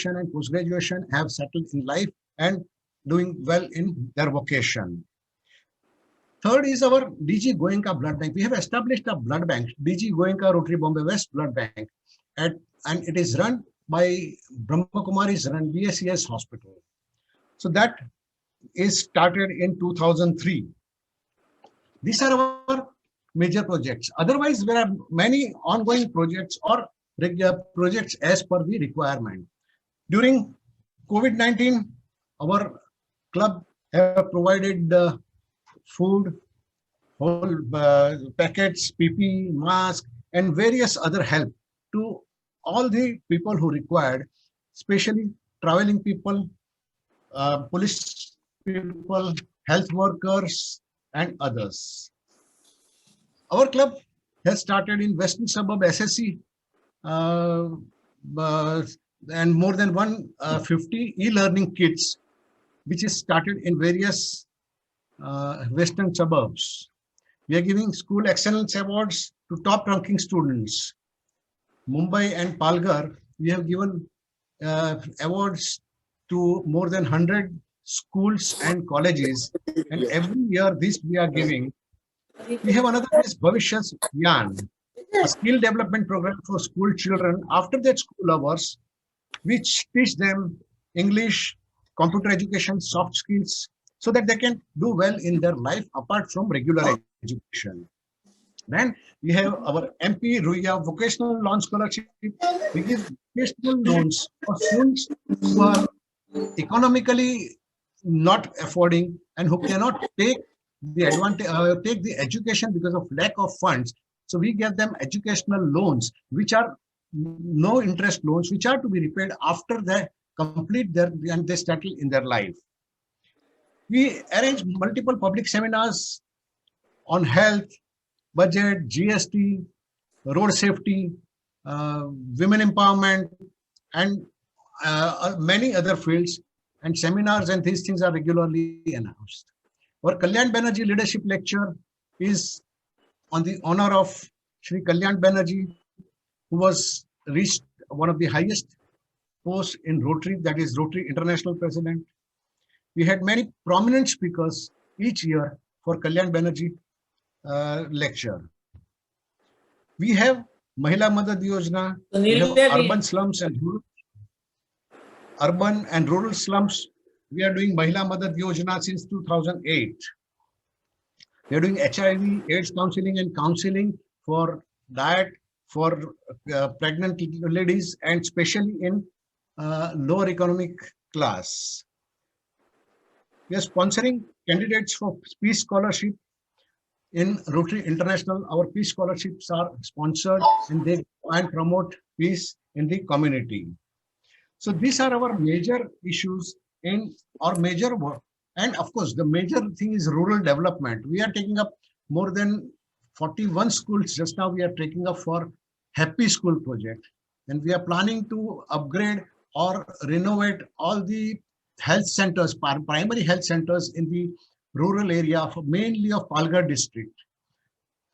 graduation and post-graduation have settled in life and doing well in their vocation. Third is our DG Goenka Blood Bank. We have established a blood bank, DG Goenka Rotary Bombay West Blood Bank, and it is run by Brahma Kumari's run BSES Hospital. So that is started in 2003. These are our major projects. Otherwise, there are many ongoing projects or projects as per the requirement. During COVID-19, our club have provided food, whole packets, PP, mask, and various other help to all the people who required, especially traveling people, police people, health workers, and others. Our club has started in Western Suburb SSC and more than 150 e-learning kits, which is started in various Western suburbs. We are giving school excellence awards to top ranking students. Mumbai and Palghar, we have given awards to more than 100 schools and colleges, and every year this we are giving. We have another is Bhavishyas Gyan, a skill development program for school children after their school hours, which teach them English, computer education, soft skills, so that they can do well in their life apart from regular education. Then we have our MP Ruya Vocational Loan Scholarship. We give vocational loans for students who are economically not affording and who cannot take the advantage, take the education because of lack of funds. So we give them educational loans, which are no interest loans, which are to be repaid after they complete their and they settle in their life. We arrange multiple public seminars on health, budget, GST, road safety, women empowerment, and many other fields, and seminars and these things are regularly announced. Our Kalyan Banerjee Leadership Lecture is on the honor of Shri Kalyan Banerjee, who was reached one of the highest posts in Rotary, that is Rotary International President. We had many prominent speakers each year for Kalyan Banerjee lecture. We have Mahila Madad Yojana, we have urban slums and rural slums. We are doing Mahila Madad Yojana since 2008. We are doing HIV, AIDS counseling and counseling for diet for pregnant ladies and especially in lower economic class. We are sponsoring candidates for Peace Scholarship in Rotary International. Our Peace Scholarships are sponsored and they promote peace in the community. So these are our major issues in our major work. And of course, the major thing is rural development. We are taking up more than 41 schools. Just now we are taking up for Happy School project. And we are planning to upgrade or renovate all the health centers, primary health centers in the rural area, mainly of Palghar district,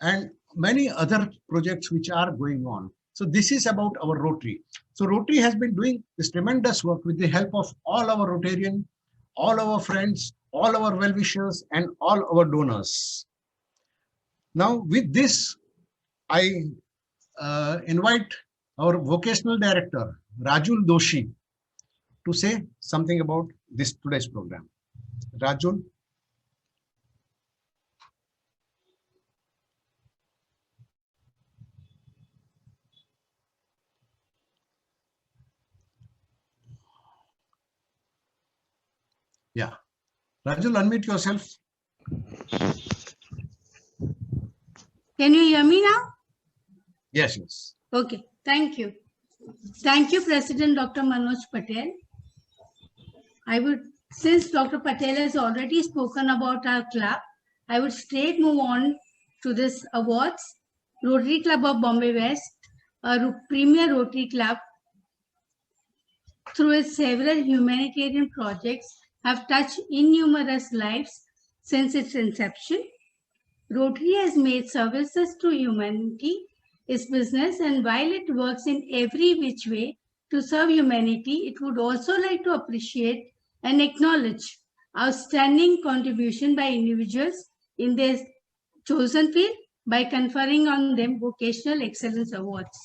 and many other projects which are going on. So this is about our Rotary. So Rotary has been doing this tremendous work with the help of all our Rotarian, all our friends, all our well-wishers, and all our donors. Now with this, I invite our vocational director, Rajul Doshi, to say something about this today's program. Rajul. Yeah. Rajul, unmute yourself. Can you hear me now? Yes, yes. Okay, thank you. Thank you, President Dr. Manoj Patel. Since Dr. Patel has already spoken about our club, I would straight move on to this awards. Rotary Club of Bombay West, a premier Rotary club, through its several humanitarian projects, have touched innumerous lives since its inception. Rotary has made services to humanity its business, and while it works in every which way to serve humanity, it would also like to appreciate and acknowledge outstanding contribution by individuals in their chosen field by conferring on them Vocational Excellence Awards.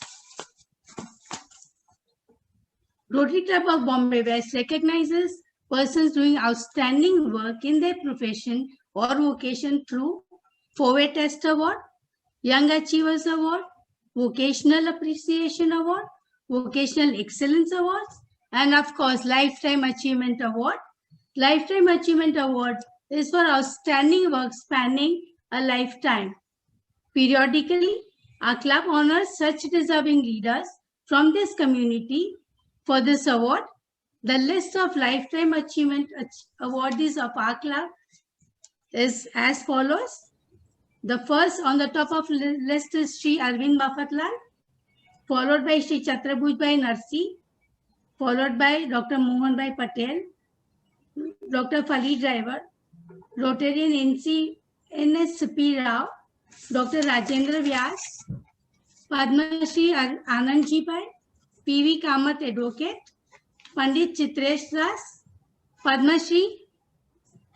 Rotary Club of Bombay West recognizes persons doing outstanding work in their profession or vocation through Forward Test Award, Young Achievers Award, Vocational Appreciation Award, Vocational Excellence Awards, and of course, Lifetime Achievement Award. Lifetime Achievement Award is for outstanding work spanning a lifetime. Periodically, our club honors such deserving leaders from this community. For this award, the list of Lifetime Achievement awardees of our club is as follows. The first on the top of the list is Sri Arvind Mafatlal, followed by Sri Chatrabhujbhai Narsi, followed by Dr. Mohanbhai Patel, Dr. Fali Driver, Rotarian NSP Rao, Dr. Rajendra Vyas, Padma Shri Anandji Bhai, P.V. Kamath Advocate, Pandit Chitresh Das, Padma Shri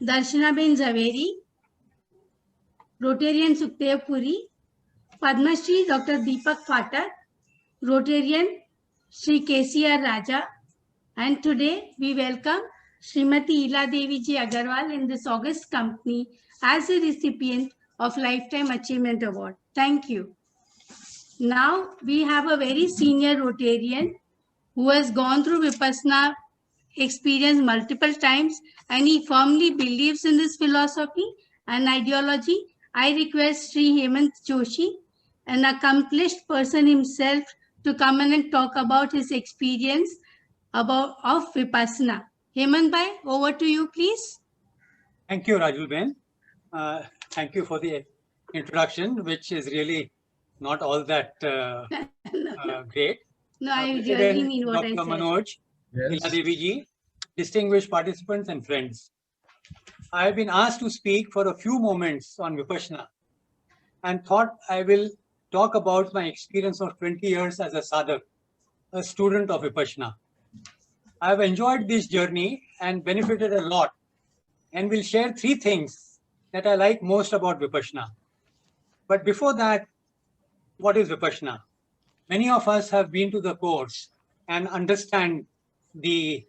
Darshanaben Zaveri, Rotarian Sukhdev Puri, Padma Shri Dr. Deepak Phatak, Rotarian Shri KCR Raja, and today we welcome Srimati Ila Devi Ji Agarwal in this august company as a recipient of Lifetime Achievement Award. Thank you. Now we have a very senior Rotarian who has gone through Vipassana experience multiple times and he firmly believes in this philosophy and ideology. I request Sri Hemant Joshi, an accomplished person himself, to come in and talk about his experience of Vipassana. Hemant Bhai, over to you, please. Thank you, Raju Ben. Thank you for the introduction, which is really not all that great. No, I really mean what Dr. I said. Manoj, Yes. Ila Devi Ji, distinguished participants and friends. I have been asked to speak for a few moments on Vipassana and thought I will talk about my experience of 20 years as a sadhak, a student of Vipassana. I have enjoyed this journey and benefited a lot and will share 3 things that I like most about Vipassana. But before that, what is Vipassana? Many of us have been to the course and understand the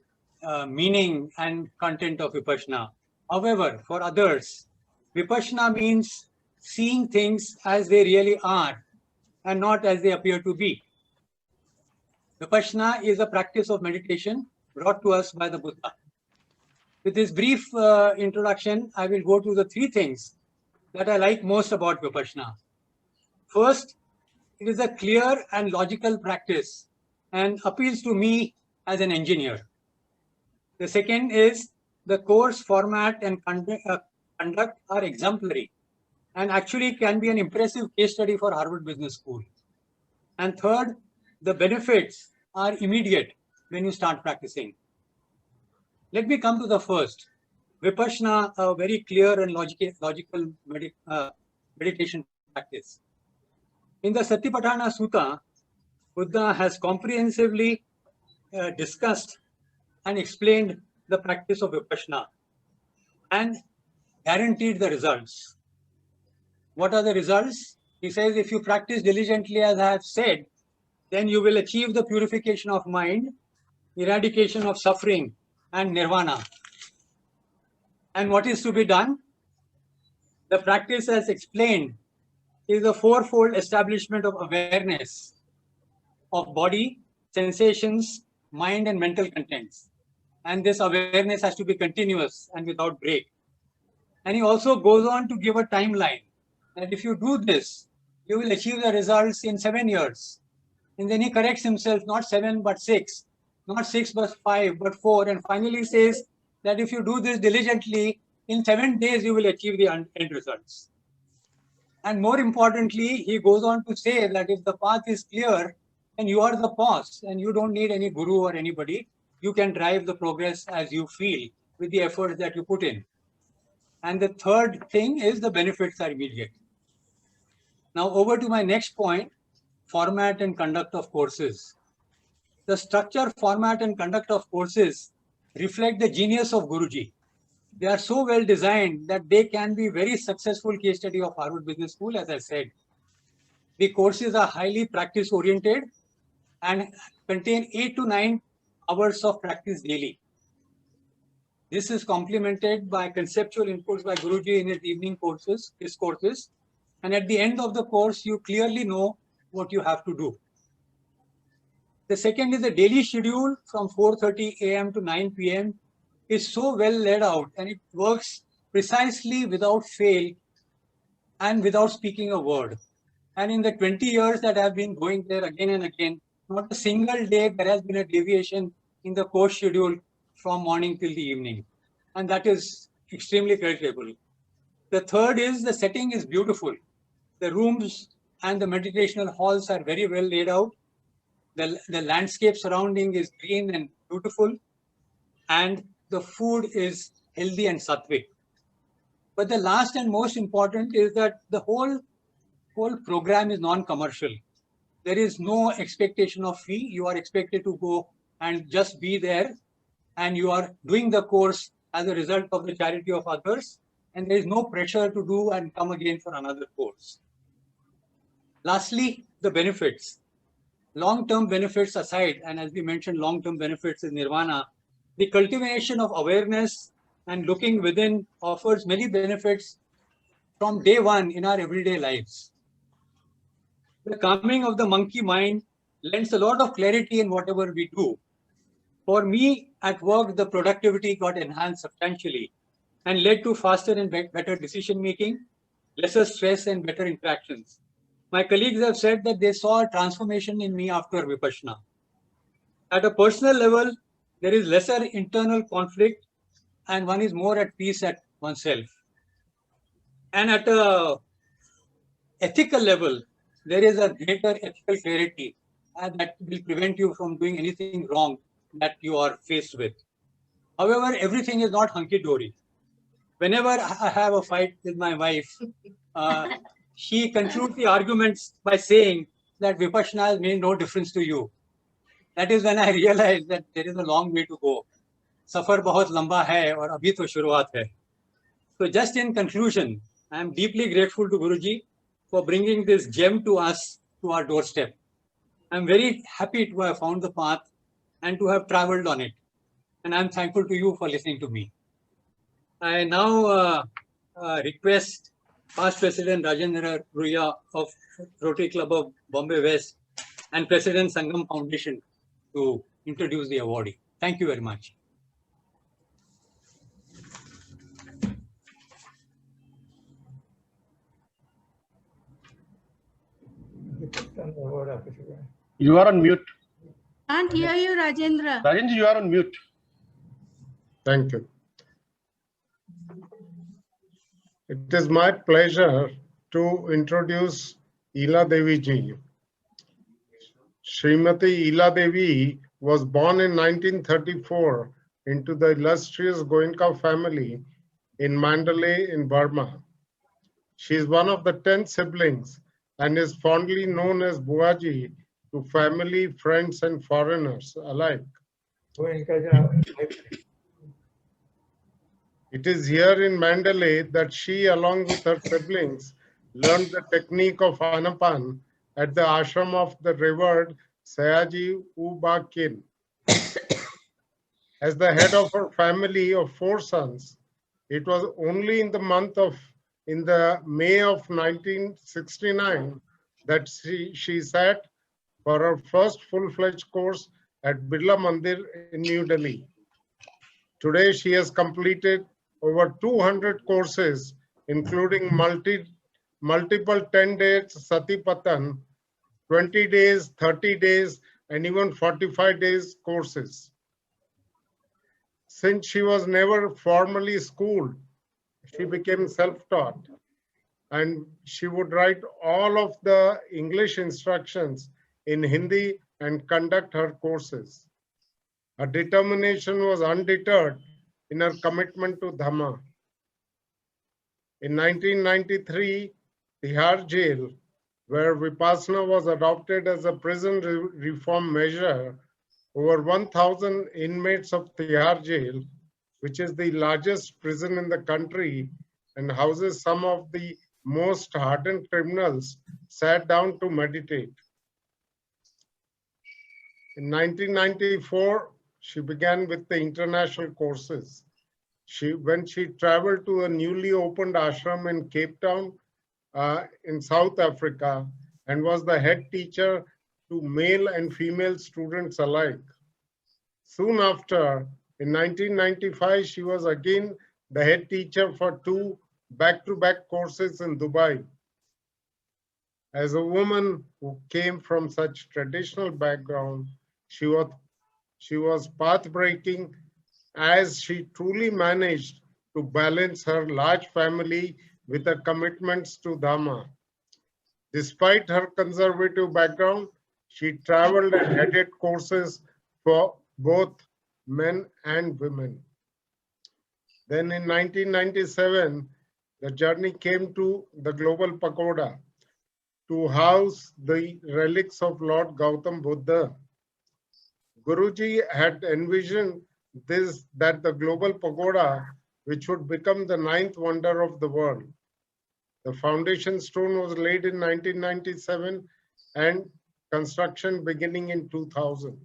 meaning and content of Vipassana. However, for others, Vipassana means seeing things as they really are and not as they appear to be. Vipassana is a practice of meditation brought to us by the Buddha. With this brief introduction, I will go to the 3 things that I like most about Vipassana. First, it is a clear and logical practice and appeals to me as an engineer. The second is the course format and conduct are exemplary and actually can be an impressive case study for Harvard Business School. And third, the benefits are immediate when you start practicing. Let me come to the first. Vipassana, a very clear and logical meditation practice. In the Satipatthana Sutta, Buddha has comprehensively discussed and explained the practice of Vipassana and guaranteed the results. What are the results? He says, if you practice diligently, as I have said, then you will achieve the purification of mind, eradication of suffering, and nirvana. And what is to be done? The practice, as explained, is a 4-fold establishment of awareness of body, sensations, mind, and mental contents. And this awareness has to be continuous and without break. And he also goes on to give a timeline that if you do this, you will achieve the results in 7 years. And then he corrects himself, not 7, but 6, not 6, but 5, but 4. And finally says that if you do this diligently, in 7 days, you will achieve the end results. And more importantly, he goes on to say that if the path is clear and you are the boss and you don't need any guru or anybody, you can drive the progress as you feel with the efforts that you put in. And the third thing is the benefits are immediate. Now over to my next point, format and conduct of courses. the structure, format, and conduct of courses reflect the genius of Guruji. They are so well designed that they can be very successful case study of Harvard Business School, as I said. The courses are highly practice oriented and contain 8 to 9 hours of practice daily. This is complemented by conceptual inputs by Guruji in his evening courses, his courses. And at the end of the course, you clearly know what you have to do. The second is the daily schedule from 4:30 a.m. to 9 p.m. is so well laid out, and it works precisely without fail and without speaking a word. And in the 20 years that I've been going there again and again, not a single day there has been a deviation in the course schedule from morning till the evening. And that is extremely creditable. The third is the setting is beautiful. The rooms and the meditational halls are very well laid out. The landscape surrounding is green and beautiful. And the food is healthy and sattvic. But the last and most important is that the whole program is non-commercial. There is no expectation of fee. You are expected to go and just be there, and you are doing the course as a result of the charity of others, and there is no pressure to do and come again for another course. Lastly, the benefits. Long-term benefits aside, and as we mentioned, long-term benefits is nirvana, the cultivation of awareness and looking within offers many benefits from day one in our everyday lives. The calming of the monkey mind lends a lot of clarity in whatever we do. For me, at work, the productivity got enhanced substantially and led to faster and better decision making, lesser stress, and better interactions. My colleagues have said that they saw a transformation in me after Vipassana. At a personal level, there is lesser internal conflict and one is more at peace at oneself. And at a ethical level, there is a greater ethical clarity that will prevent you from doing anything wrong that you are faced with. However, everything is not hunky-dory. Whenever I have a fight with my wife, she concludes the arguments by saying that Vipassana has made no difference to you. That is when I realized that there is a long way to go. Safar bahut lamba hai aur abhi to shuruaat hai. So just in conclusion, I am deeply grateful to Guruji for bringing this gem to us to our doorstep. I am very happy to have found the path and to have traveled on it. And I am thankful to you for listening to me. I now request past President Rajendra Ruya of Rotary Club of Bombay West and President Sangam Foundation to introduce the awardee. Thank you very much. You are on mute. Can't hear you, Rajendra. Rajendra, you are on mute. Thank you. It is my pleasure to introduce Ila Devi ji. Srimati Ila Devi was born in 1934 into the illustrious Goenka family in Mandalay in Burma. She is one of the 10 siblings and is fondly known as Buaji to family, friends, and foreigners alike. It is here in Mandalay that she, along with her siblings, learned the technique of Anapan at the ashram of the revered Sayaji U Ba Khin. As the head of her family of 4 sons, it was only in the May of 1969 that she sat for her first full-fledged course at Birla Mandir in New Delhi. Today, she has completed over 200 courses, including multiple 10-day Satipathan, 20 days, 30 days, and even 45 days courses. Since she was never formally schooled, she became self-taught, and she would write all of the English instructions in Hindi and conduct her courses. Her determination was undeterred in her commitment to Dhamma. In 1993, Tihar Jail, where Vipassana was adopted as a prison reform measure, over 1,000 inmates of Tihar Jail, which is the largest prison in the country and houses some of the most hardened criminals, sat down to meditate. In 1994, she began with the international courses. When she traveled to a newly opened ashram in Cape Town, in South Africa, and was the head teacher to male and female students alike. Soon after, in 1995, she was again the head teacher for 2 back-to-back courses in Dubai. As a woman who came from such traditional background, she was path-breaking as she truly managed to balance her large family with her commitments to Dhamma. Despite her conservative background, she traveled and headed courses for both men and women. Then in 1997, the journey came to the Global Pagoda to house the relics of Lord Gautam Buddha. Guruji had envisioned that the Global Pagoda, which would become the 9th wonder of the world. The foundation stone was laid in 1997 and construction beginning in 2000.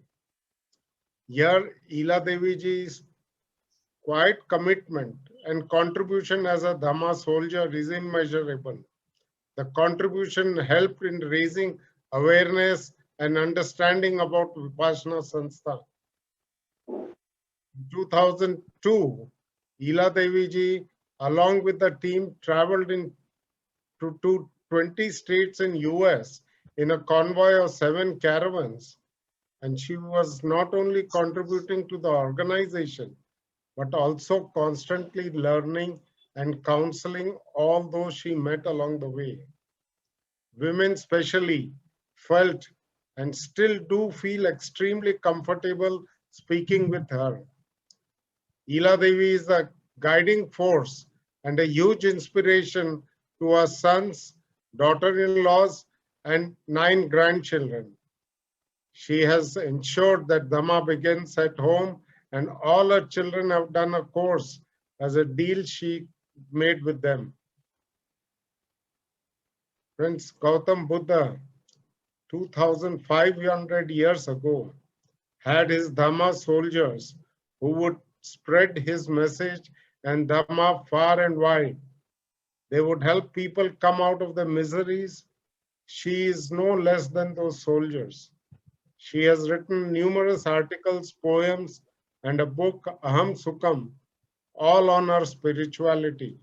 Here, Ila Devi Ji's quiet commitment and contribution as a Dhamma soldier is immeasurable. The contribution helped in raising awareness and understanding about Vipassana Sanstha. In 2002, Ila Devi Ji, along with the team, traveled to 20 states in US in a convoy of 7 caravans. And she was not only contributing to the organization, but also constantly learning and counseling all those she met along the way. Women especially felt and still do feel extremely comfortable speaking with her. Ila Devi is a guiding force and a huge inspiration to our sons, daughter-in-laws, and 9 grandchildren. She has ensured that Dhamma begins at home, and all her children have done a course as a deal she made with them. Friends, Gautam Buddha, 2,500 years ago, had his Dhamma soldiers who would spread his message and Dhamma far and wide. They would help people come out of the miseries. She is no less than those soldiers. She has written numerous articles, poems, and a book, Aham Sukham, all on her spirituality.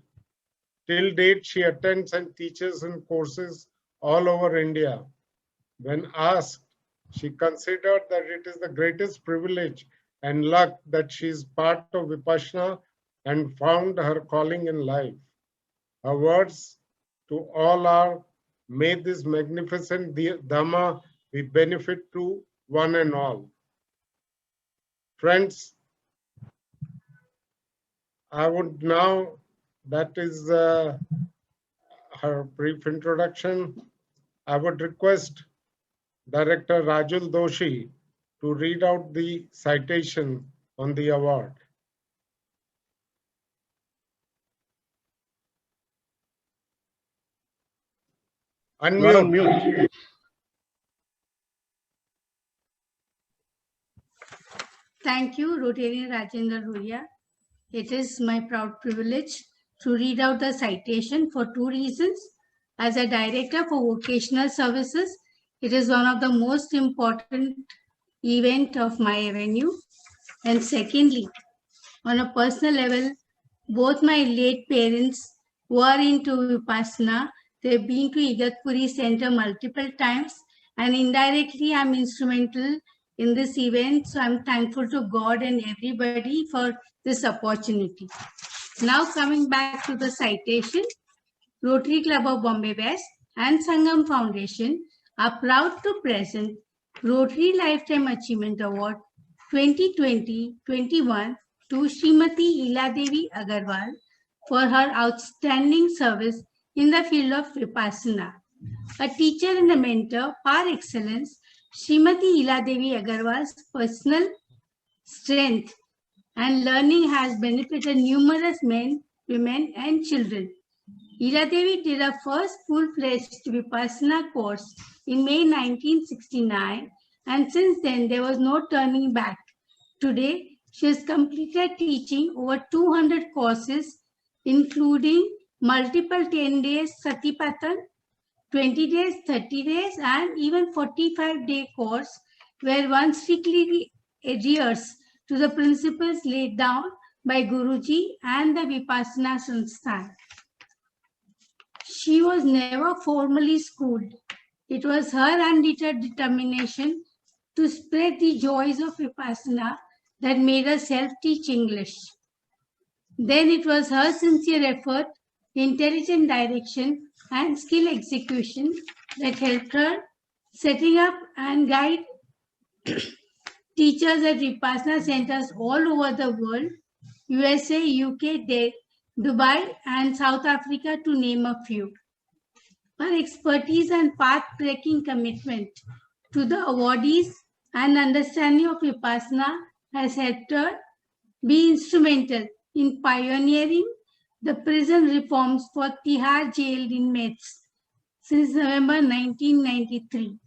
Till date, she attends and teaches in courses all over India. When asked, she considered that it is the greatest privilege and luck that she is part of Vipassana and found her calling in life. Her words to all are, may this magnificent Dhamma be benefit to one and all. Friends, I would now, that is her brief introduction. I would request Director Rajul Doshi to read out the citation on the award. You are on Unmute. mute. Thank you, Rotarian Rajendra Ruya. It is my proud privilege to read out the citation for 2 reasons. As a director for vocational services, it is one of the most important event of my avenue. And secondly, on a personal level, both my late parents were into Vipassana. They've been to Igatpuri Center multiple times, and indirectly I'm instrumental in this event. So I'm thankful to God and everybody for this opportunity. Now coming back to the citation, Rotary Club of Bombay West and Sangam Foundation are proud to present Rotary Lifetime Achievement Award 2020-21 to Srimati Ila Devi Agarwal for her outstanding service in the field of Vipassana. A teacher and a mentor par excellence, Srimati Ila Devi Agarwal's personal strength and learning has benefited numerous men, women, and children. Ila Devi did her first full-fledged Vipassana course in May 1969, and since then there was no turning back. Today, she has completed teaching over 200 courses, including multiple 10 days Satipathan, 20 days, 30 days, and even 45-day course where one strictly adheres to the principles laid down by Guruji and the Vipassana Sansthan. She was never formally schooled. It was her undeterred determination to spread the joys of Vipassana that made her self-teach English. Then it was her sincere effort, intelligent direction, and skill execution that helped her setting up and guide teachers at Vipassana centers all over the world, USA, UK, Dubai, and South Africa, to name a few. Her expertise and path-breaking commitment to the awardees and understanding of Vipassana has helped her be instrumental in pioneering the prison reforms for Tihar jailed inmates since November 1993.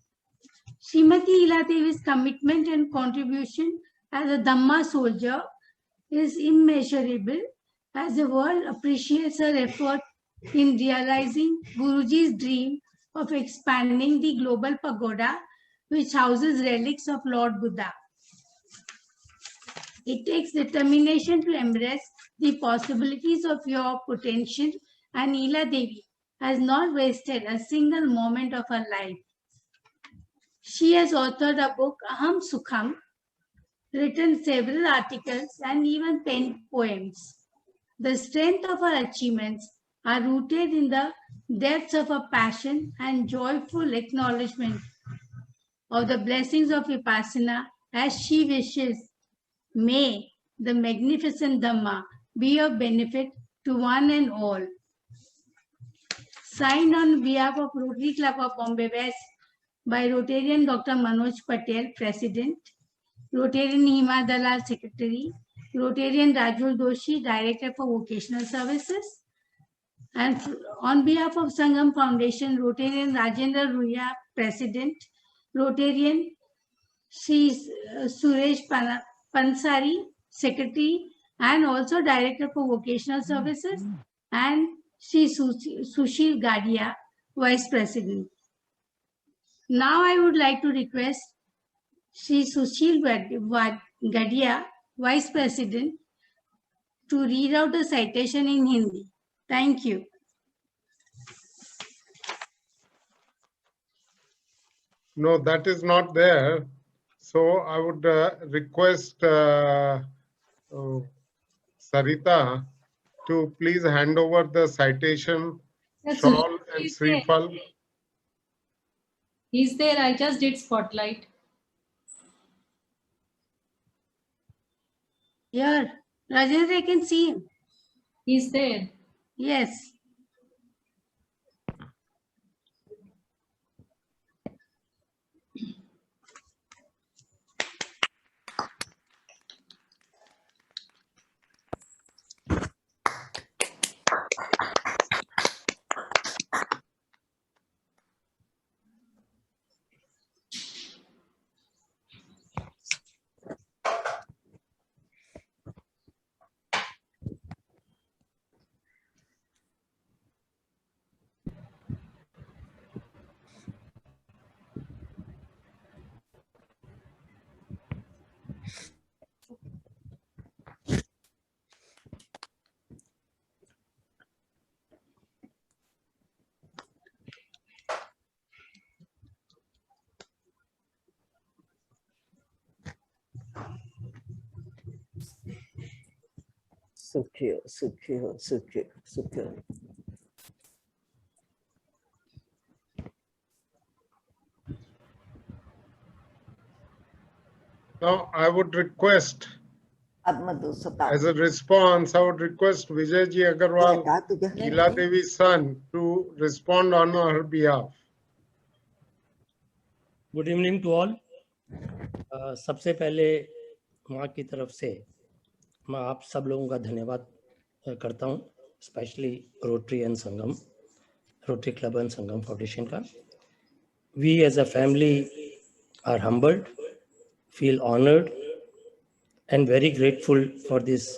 Srimati Ila Devi's commitment and contribution as a Dhamma soldier is immeasurable, as the world appreciates her effort in realizing Guruji's dream of expanding the global pagoda, which houses relics of Lord Buddha. It takes determination to embrace the possibilities of your potential, and Ila Devi has not wasted a single moment of her life. She has authored a book, Aham Sukham, written several articles, and even penned poems. The strength of her achievements are rooted in the depths of her passion and joyful acknowledgement of the blessings of Vipassana, as she wishes, may the magnificent Dhamma be of benefit to one and all. Signed on behalf of Rotary Club of Bombay West by Rotarian Dr. Manoj Patel, President, Rotarian Hima Dalal, Secretary, Rotarian Rajul Doshi, Director for Vocational Services, and on behalf of Sangam Foundation, Rotarian Rajendra Ruya, President, Rotarian Sri Suresh Pansari, Secretary, and also Director for Vocational Services, and Sri Sushil Gadia, Vice President. Now I would like to request Sri Sushil Gadia, Vice President, to read out the citation in Hindi. Thank you. No, that is not there. So I would request Sarita to please hand over the citation, shawl and Srifal. He's there. I just did spotlight. Here, Rajendra, I can see him. He's there. Yes. Secure, secure, secure, secure. Now I would request, Admadusata. as a response, I would request Vijayji Agarwal, Ila Devi's son, to respond on her behalf. Good evening to all. सबसे पहले माँ की तरफ से मैं आप सब लोगों का धन्यवाद करता हूँ, specially Rotary and Sangam, Rotary club and Sangam foundation का। We as a family are humbled, feel honored and very grateful for this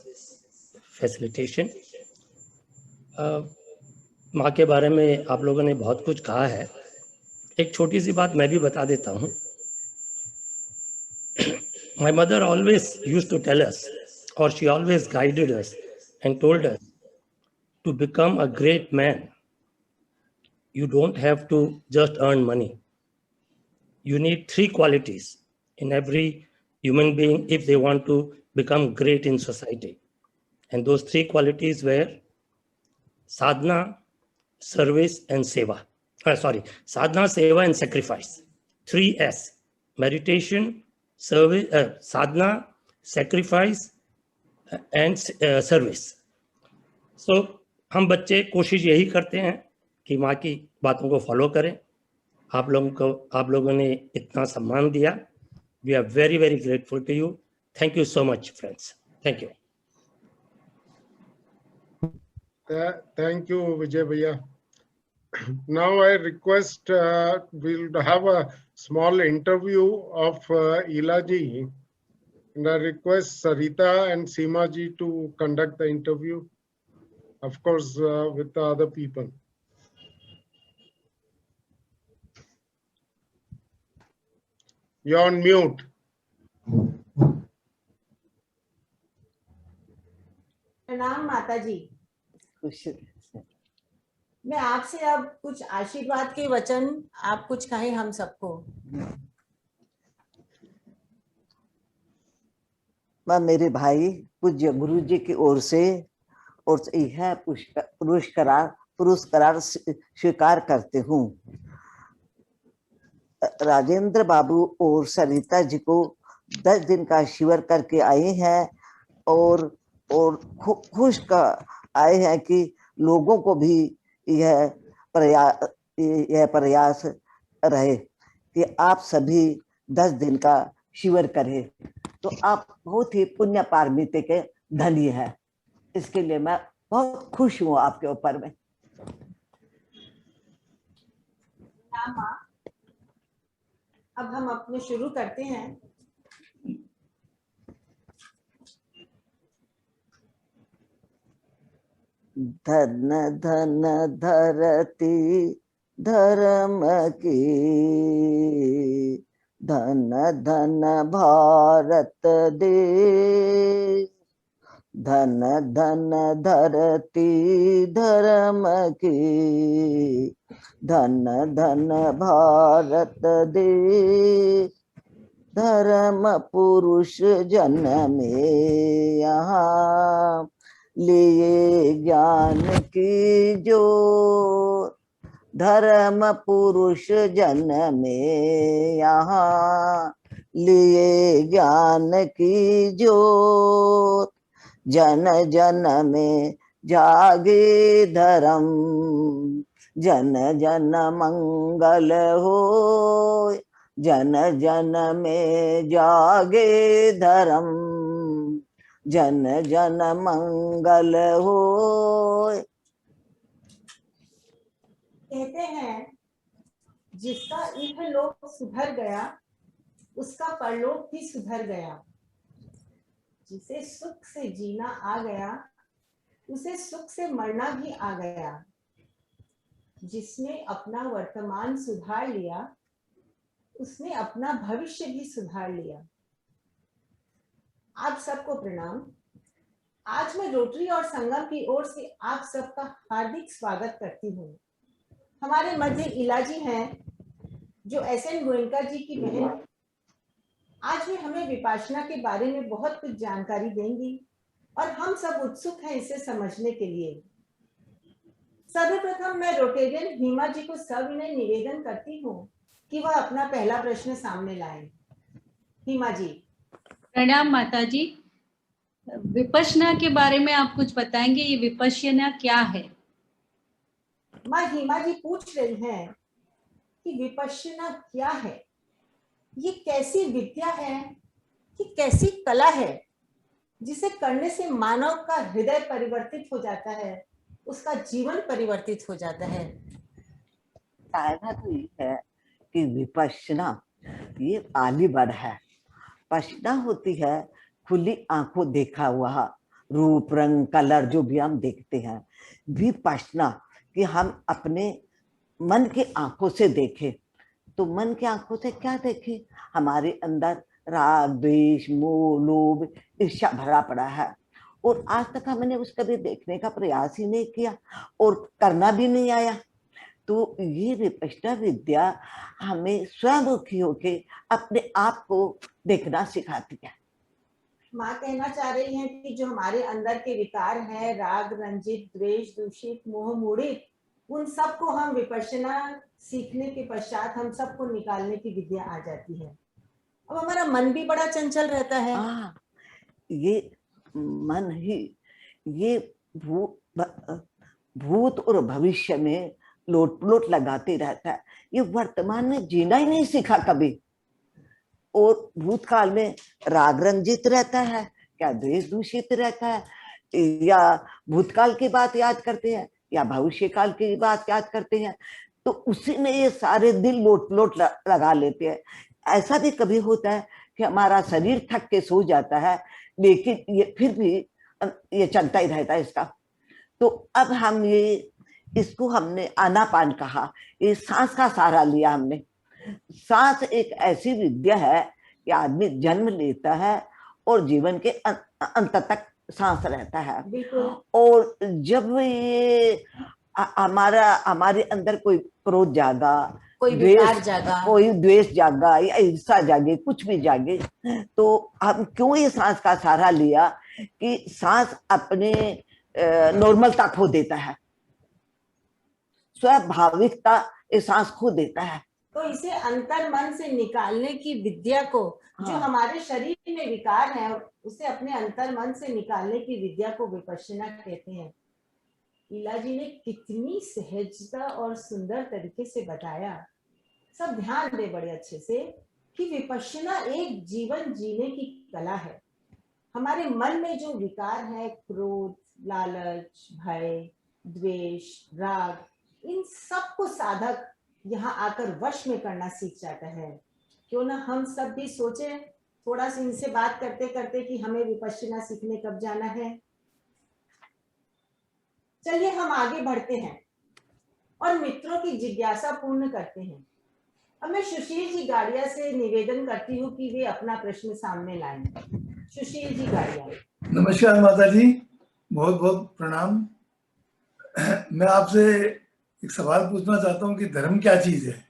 facilitation. माँ के बारे में आप लोगों ने बहुत कुछ कहा है, एक छोटी सी बात मैं भी बता देता हूँ। My mother always used to tell us, or she always guided us and told us, to become a great man, you don't have to just earn money. You need 3 qualities in every human being if they want to become great in society. And those 3 qualities were sadhana, service, and seva. Sadhana, seva, and sacrifice. 3S: meditation, service, sadhana, sacrifice, and service. So हम बच्चे कोशिश यही करते हैं कि माँ की बातों को फॉलो करें। आप लोगों ने इतना सम्मान दिया। We are very, very grateful to you. Thank you so much, friends. Thank you. Thank you, Vijay Bhaiya. Now I request we'll have a small interview of Ilaji, and I request Sarita and Seema ji to conduct the interview, of course, with the other people. You're on mute. प्रणाम माता जी। खुश मैं आपसे अब कुछ आशीर्वाद के वचन आप कुछ कहें हम सबको। मैं मेरे भाई पूज्य गुरु जी की ओर से और यह पुरस्कार स्वीकार करते हूँ। राजेंद्र बाबू और सरिता जी को 10 दिन का शिविर करके आए हैं और खुश का आए हैं कि लोगों को भी यह प्रयास रहे कि आप सभी 10 दिन का शिविर करें, तो आप बहुत ही पुण्य पारमित के धनी है। इसके लिए मैं बहुत खुश हूँ आपके ऊपर में। अब हम अपने शुरू करते हैं। धन धन धरती धर्म की, धन धन भारत देश, धन धन धरती धर्म की, धन धन भारत देश, धर्म पुरुष जन्मे यहाँ, लिए ज्ञान की जोत, धर्म पुरुष जन्मे यहाँ, लिए ज्ञान की जोत, जन जन में जागे धर्म, जन जन मंगल हो, जन जन में जागे धर्म, जन जन मंगल हो। कहते हैं जिसका इहलोक सुधर गया उसका परलोक भी सुधर गया, जिसे सुख से जीना आ गया उसे सुख से मरना भी आ गया, जिसने अपना वर्तमान सुधार लिया उसने अपना भविष्य भी सुधार लिया। आप सबको प्रणाम। आज मैं रोटरी और संगम की ओर से आप सबका हार्दिक स्वागत करती हूँ। हमारे मध्य इलाजी हैं जो SN गोयनका जी की बहन। आज वे हमें विपाशना के बारे में बहुत कुछ जानकारी देंगी और हम सब उत्सुक हैं इसे समझने के लिए। सर्वप्रथम मैं रोटेरियन हीमा जी को सविनय निवेदन करती हूँ कि वह अपना पहला प्रश्न सामने लाएं। हीमा जी। प्रणाम माता जी। विपश्यना के बारे में आप कुछ बताएंगे, ये विपश्यना क्या है? माँ हीमा जी पूछ रही हैं कि विपश्यना क्या है। ये कैसी विद्या है, ये कैसी कला है जिसे करने से मानव का हृदय परिवर्तित हो जाता है, उसका जीवन परिवर्तित हो जाता है। फायदा तो ये है कि विपश्यना ये आली बढ़ है। पश्यना होती है खुली आंखों देखा हुआ रूप रंग कलर जो भी हम देखते हैं। विपश्यना कि हम अपने मन के आंखों से देखें। तो मन के आंखों से क्या देखें? हमारे अंदर राग द्वेष मोह लोभ ईर्ष्या भरा पड़ा है और आज तक हमने उसका भी देखने का प्रयास ही नहीं किया और करना भी नहीं आया। तो ये विपश्यना विद्या हमें स्वमुखी होके अपने आप को देखना सिखाती है। माँ कहना चाह रही हैं कि जो हमारे अंदर के विकार हैं, राग रंजित द्वेष दूषित मोह मूढ़ित, उन सबको हम विपश्यना सीखने के पश्चात हम सबको निकालने की विद्या आ जाती है। अब हमारा मन भी बड़ा चंचल रहता है। ये मन ही ये भूत और भविष्य में लोट लगाते रहता है। ये वर्तमान में जीना ही नहीं सीखा कभी और भूतकाल में राग रंजित रहता है, क्या द्वेष दूषित रहता है, या भूतकाल की बात याद करते हैं या भविष्य काल की बात याद करते हैं, तो उसी में ये सारे दिल लोट लगा लेते हैं। ऐसा भी कभी होता है कि हमारा शरीर थक के सो जाता है लेकिन ये फिर भी ये चलता ही रहता है इसका। तो अब हम इसको हमने आनापान कहा, ये सांस का सहारा लिया हमने। सांस एक ऐसी विद्या है कि आदमी जन्म लेता है और जीवन के अंत तक सांस रहता है। और जब ये हमारे अंदर कोई क्रोध जागा, कोई विकार जागा, कोई द्वेष जागा या ईर्ष्या जागे, कुछ भी जागे, तो हम क्यों ये सांस का सहारा लिया कि सांस अपने नॉर्मलता खो देता है, स्वाभाविकता ये सांस खो देता है। तो इसे अंतर मन से निकालने की विद्या को, जो हमारे शरीर में विकार है उसे अपने अंतर मन से निकालने की विद्या को विपश्यना कहते हैं। लीला जी ने कितनी सहजता और सुंदर तरीके से बताया। सब ध्यान दे बड़े अच्छे से कि विपश्यना एक जीवन जीने की कला है। हमारे मन में जो विकार है, क्रोध, लालच, भय, द्वेष, राग, इन सब को साधक यहाँ आकर वश में करना सीख जाता है। क्यों ना हम सब भी सोचे थोड़ा सा इनसे बात करते करते कि हमें विपश्यना सीखने कब जाना है। चलिए हम आगे बढ़ते हैं और मित्रों की जिज्ञासा पूर्ण करते हैं। अब मैं सुशील जी गाड़िया से निवेदन करती हूँ कि वे अपना प्रश्न सामने लाएं। सुशील जी गाड़िया। नमस्कार माता जी, बहुत बहुत प्रणाम। मैं आपसे एक सवाल पूछना चाहता हूँ कि धर्म क्या चीज है,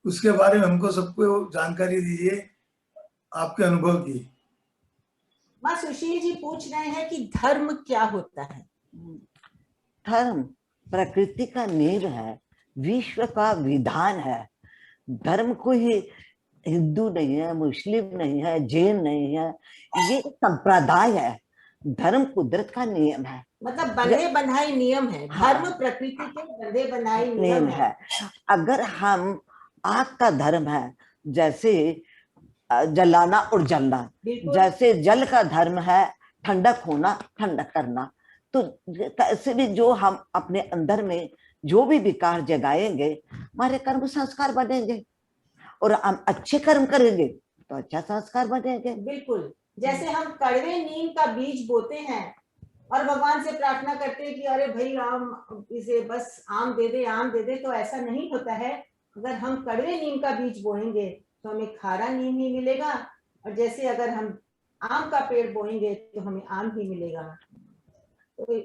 उसके बारे में हमको सबको जानकारी दीजिए, आपके अनुभव की। माँ सुशील जी पूछ रहे हैं कि धर्म क्या होता है। धर्म प्रकृति का नियम है, विश्व का विधान है। धर्म कोई हिंदू नहीं है, मुस्लिम नहीं है, जैन नहीं है, ये संप्रदाय है। धर्म कुदरत का नियम है, मतलब बंधे बंधाई नियम है। धर्म प्रकृति के बंधे बंधाई नियम है। अगर हम आग का धर्म है, जैसे जलाना और जलना, जैसे जल का धर्म है ठंडक होना, ठंडक करना, तो कैसे भी जो हम अपने अंदर में जो भी विकार जगाएंगे, हमारे कर्म संस्कार बनेंगे और हम अच्छे कर्म करेंगे तो अच्छा संस्कार बनेंगे। बिल्कुल, जैसे हम कड़वे नीम का बीज बोते हैं और भगवान से प्रार्थना करते हैं कि अरे भाई आम, इसे बस आम दे दे, आम दे दे, तो ऐसा नहीं होता है। अगर हम कड़वे नीम का बीज बोएंगे तो हमें खारा नीम ही मिलेगा, और जैसे अगर हम आम का पेड़ बोएंगे तो हमें आम ही मिलेगा। तो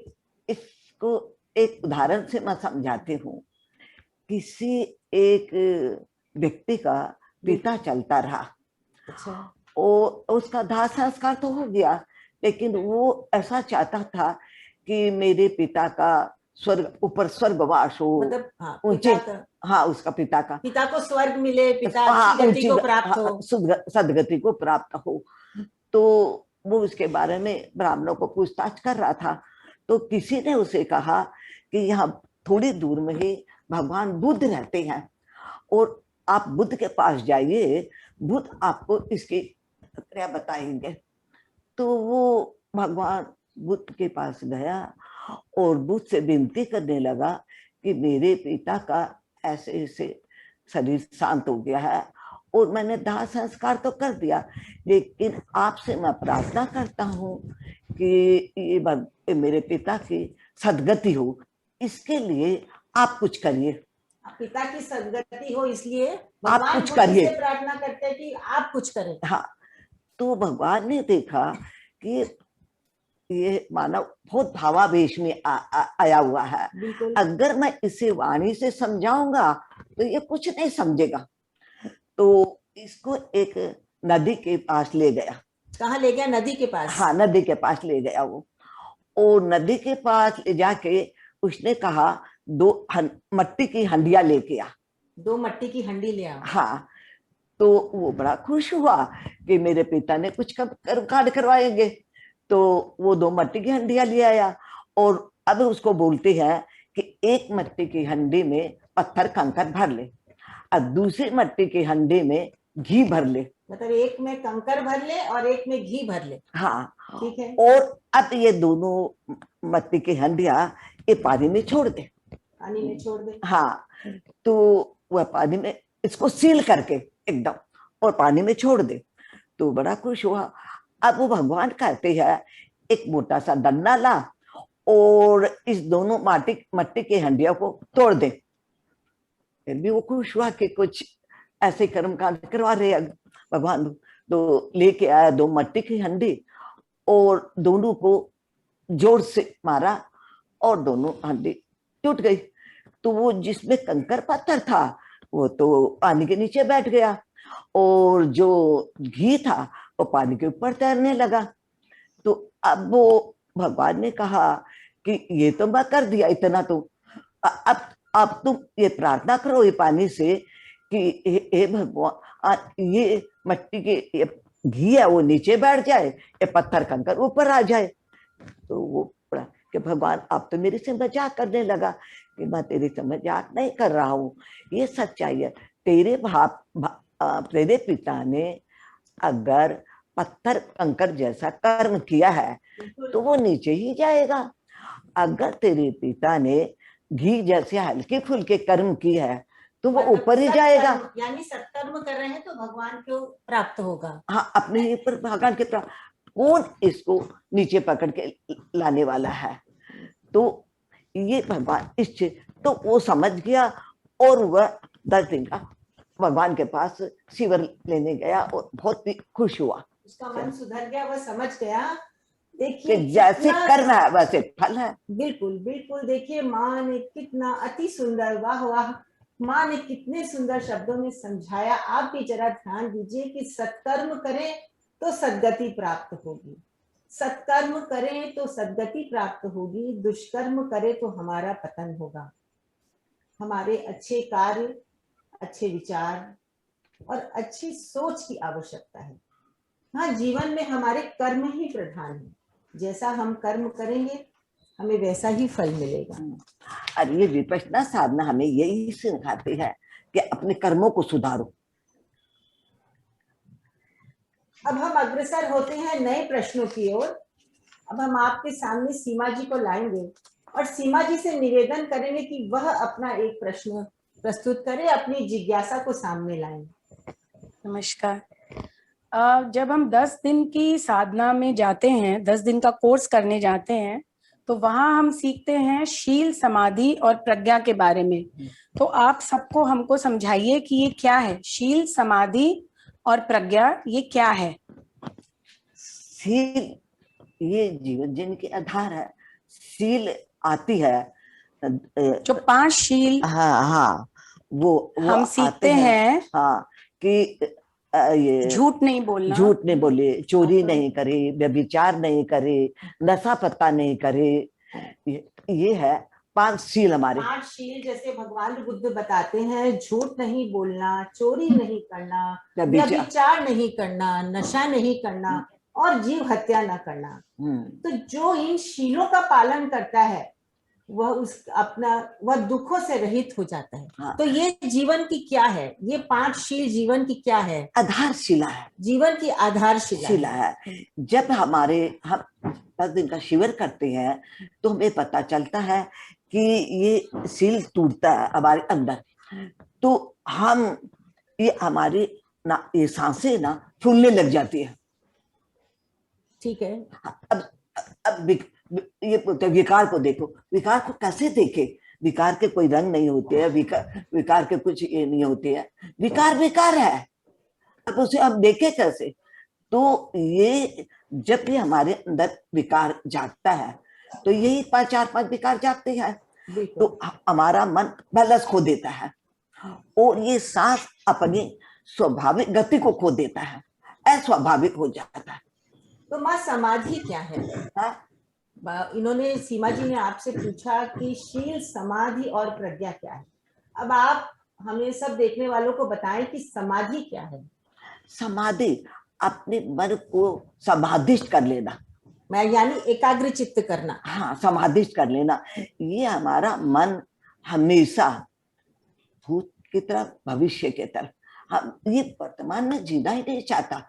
इसको एक उदाहरण से मैं समझाती हूँ। किसी एक व्यक्ति का पिता चलता रहा, अच्छा, और उसका दाह संस्कार तो हो गया, लेकिन वो ऐसा चाहता था कि मेरे पिता का स्वर्ग, ऊपर स्वर्गवास हो, मतलब ऊंचे, हाँ उसका पिता को स्वर्ग मिले, पिता अच्छी गति को प्राप्त हो, सदगति को प्राप्त हो। तो वो उसके बारे में ब्राह्मणों को पूछताछ कर रहा था। तो किसी ने उसे कहा कि यहाँ थोड़ी दूर में ही भगवान बुद्ध रहते हैं और आप बुद्ध के पास जाइए, बुद्ध आपको इसकी क्रिया बताएंगे। तो वो भगवान बुद्ध के पास गया और बुद्ध से विनती करने लगा कि मेरे पिता का ऐसे ऐसे शरीर शांत हो गया है और मैंने दाह संस्कार तो कर दिया, लेकिन आपसे मैं प्रार्थना करता हूँ कि ये मेरे पिता की सद्गति हो, इसके लिए आप कुछ करिए। पिता की सद्गति हो इसलिए आप भगवान कुछ बुद्ध करिए। से प्रार्थना करते हैं कि आप कुछ करें। हाँ, तो भगवान ने देखा कि ये मानव बहुत भावावेश में आया हुआ है, बिल्कुल। अगर मैं इसे वाणी से समझाऊंगा तो ये कुछ नहीं समझेगा। तो इसको एक नदी के पास ले गया। कहाँ ले गया? नदी के पास। हाँ, नदी के पास ले गया वो, और नदी के पास ले जाके उसने कहा 2 मट्टी की हंडिया लेके आ। 2 मट्टी की हंडी ले आओ। हाँ, तो वो बड़ा खुश हुआ कि मेरे पिता ने कुछ कांड करवाएंगे। तो वो 2 मट्टी की हंडिया ले आया और अब उसको बोलते हैं कि 1 मट्टी की हंडी में पत्थर कंकर भर ले और दूसरी मट्टी की हंडी में घी भर ले। मतलब एक में कंकर भर ले और एक में घी भर ले। हाँ, ठीक है। और अब ये दोनों मट्टी की हंडिया ये पानी में छोड़ दे। पानी में छोड़ दे। हाँ, तो वह पानी में इसको सील करके एकदम और पानी में छोड़ दे। तो बड़ा खुश हुआ। अब वो भगवान कहते हैं एक मोटा सा डंडा ला और इस दोनों मट्टी के हंडिया को तोड़ दे। फिर भी वो खुश हुआ कि कुछ ऐसे कर्म कांड करवा रहे हैं भगवान। तो लेके आया 2 मट्टी की हंडी और दोनों को जोर से मारा और दोनों हंडी टूट गई। तो वो जिसमें कंकर पत्थर था वो तो पानी के नीचे बैठ गया और जो घी था वो पानी के ऊपर तैरने लगा। तो अब वो भगवान ने कहा कि ये तो मैं कर दिया इतना, तो अब तुम ये प्रार्थना करो ये पानी से कि हे भगवान ये मट्टी के ये घी है वो नीचे बैठ जाए, ये पत्थर कंकर ऊपर आ जाए। तो वो पड़ा कि भगवान आप तो मेरे से मजाक करने लगा कि मैं तेरे से मजाक नहीं कर रहा हूँ, ये सच्चाई है। तेरे पिता ने अगर पत्थर कंकर जैसा कर्म किया है तो वो नीचे ही जाएगा, अगर तेरे पिता ने घी जैसे हल्के फुल्के कर्म की है तो वो ऊपर ही जाएगा। यानी सत्कर्म कर रहे हैं तो भगवान को प्राप्त होगा। हाँ, अपने ऊपर भगवान के प्राप्त। कौन इसको नीचे पकड़ के लाने वाला है? तो ये भगवान इच्छे। तो वो समझ गया और वह 10 दिन का भगवान के पास शिवर लेने गया और बहुत ही खुश हुआ। उसका मन सुधर गया, वह समझ गया। देखिए जैसे कर्म है वैसे फल है। बिल्कुल बिल्कुल। देखिए माँ ने कितना अति सुंदर, वाह वाह, माँ ने कितने सुंदर शब्दों में समझाया। आप भी जरा ध्यान दीजिए कि सत्कर्म करें तो सद्गति प्राप्त होगी, सत्कर्म करें तो सद्गति प्राप्त होगी, दुष्कर्म करें तो हमारा पतन होगा। हमारे अच्छे कार्य, अच्छे विचार और अच्छी सोच की आवश्यकता है। हाँ, जीवन में हमारे कर्म ही प्रधान है, जैसा हम कर्म करेंगे हमें वैसा ही फल मिलेगा। और ये विपश्यना साधना हमें यही सिखाती है कि अपने कर्मों को सुधारो। अब हम अग्रसर होते हैं नए प्रश्नों की ओर। अब हम आपके सामने सीमा जी को लाएंगे और सीमा जी से निवेदन करेंगे कि वह अपना एक प्रश्न प्रस्तुत करें, अपनी जिज्ञासा को सामने लाएं। नमस्कार। जब हम 10 दिन की साधना में जाते हैं, 10 दिन का कोर्स करने जाते हैं, तो वहां हम सीखते हैं शील, समाधि और प्रज्ञा के बारे में। तो आप सबको हमको समझाइए कि ये क्या है, शील, समाधि और प्रज्ञा, ये क्या है? शील ये जीवन जीने के आधार है। शील आती है जो 5 शील, हाँ हाँ, वो हम सीखते हैं। हाँ, कि ये झूठ नहीं बोलना, झूठ नहीं बोले, चोरी नहीं करे, व्यभिचार नहीं करे, नशा पत्ता नहीं करे। ये है 5 शील हमारे। 5 शील जैसे भगवान बुद्ध बताते हैं, झूठ नहीं बोलना, चोरी नहीं करना, व्यभिचार नहीं करना, नशा नहीं करना और जीव हत्या न करना। तो जो इन शीलों का पालन करता है वह उस अपना वह दुखों से रहित हो जाता है। हाँ। तो ये जीवन की क्या है, ये 5 शील जीवन की क्या है? आधारशिला है, जीवन की आधारशिला शिला है। जब हम 10 दिन का शिविर करते हैं तो हमें पता चलता है कि ये सील टूटता है हमारे अंदर, तो हम ये हमारी ना ये सांसें ना फूलने लग जाती है। ठीक है। अब ये विकार को देखो, विकार को कैसे देखे? विकार के कोई रंग नहीं होते हैं, विकार के कुछ ये नहीं होते हैं, विकार विकार है। अब उसे हम देखे कैसे? तो ये जब भी हमारे अंदर विकार जागता है तो यही 4-5 विकार जागते हैं, तो हमारा मन बैलेंस खो देता है और ये सांस अपनी स्वाभाविक गति को खो देता है, अस्वाभाविक हो जाता है। तो माँ समाधि क्या है? इन्होंने सीमा जी ने आपसे पूछा कि शील, समाधि और प्रज्ञा क्या है। अब आप हमें सब देखने वालों को बताएं कि समाधि क्या है। समाधि अपने मन को समाधिष्ट कर लेना, मैं यानी एकाग्र चित्त करना। हाँ, समाधिष्ट कर लेना। ये हमारा मन हमेशा भूत की तरफ, भविष्य की तरफ, हम ये वर्तमान में जीना ही नहीं चाहता।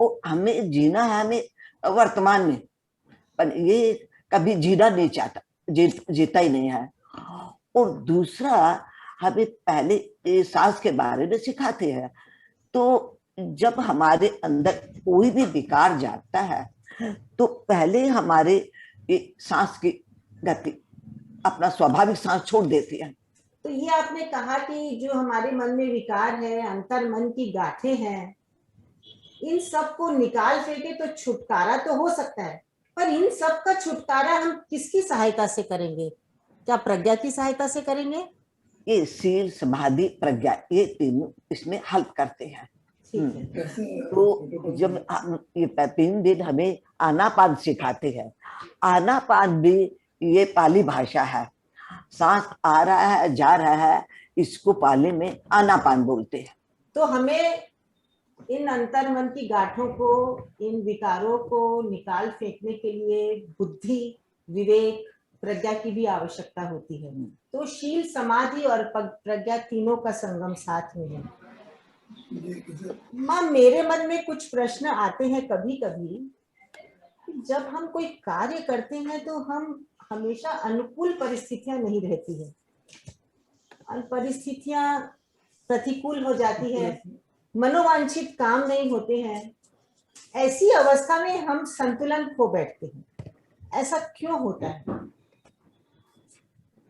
और हमें जीना है, हमें वर्तमान में, पर ये कभी जीना नहीं चाहता, जीता ही नहीं है। और दूसरा, हमें पहले ये सांस के बारे में सिखाते हैं, तो जब हमारे अंदर कोई भी विकार जाता है तो पहले हमारे ये सांस की गति अपना स्वाभाविक सांस छोड़ देती है। तो ये आपने कहा कि जो हमारे मन में विकार है, अंतर मन की गांठें हैं, इन सब को निकाल फेंके तो छुटकारा तो हो सकता है, पर इन सब का छुटकारा हम किसकी सहायता से करेंगे? क्या प्रज्ञा की सहायता से करेंगे? ये शील, समाधि, प्रज्ञा, ये तीनों इसमें हेल्प करते हैं। तो जब हम ये 3 दिन हमें आनापान सिखाते हैं, आनापान भी ये पाली भाषा है, सांस आ रहा है जा रहा है, इसको पाली में आनापान बोलते हैं। तो हमें इन अंतर मन की गांठों को, इन विकारों को निकाल फेंकने के लिए बुद्धि, विवेक, प्रज्ञा की भी आवश्यकता होती है। तो शील, समाधि और प्रज्ञा तीनों का संगम साथ में है। माँ, मेरे मन में कुछ प्रश्न आते हैं कभी कभी। जब हम कोई कार्य करते हैं तो हम हमेशा अनुकूल परिस्थितियां नहीं रहती है, परिस्थितियां प्रतिकूल हो जाती है, मनोवांछित काम नहीं होते हैं। ऐसी अवस्था में हम संतुलन खो बैठते हैं, ऐसा क्यों होता है?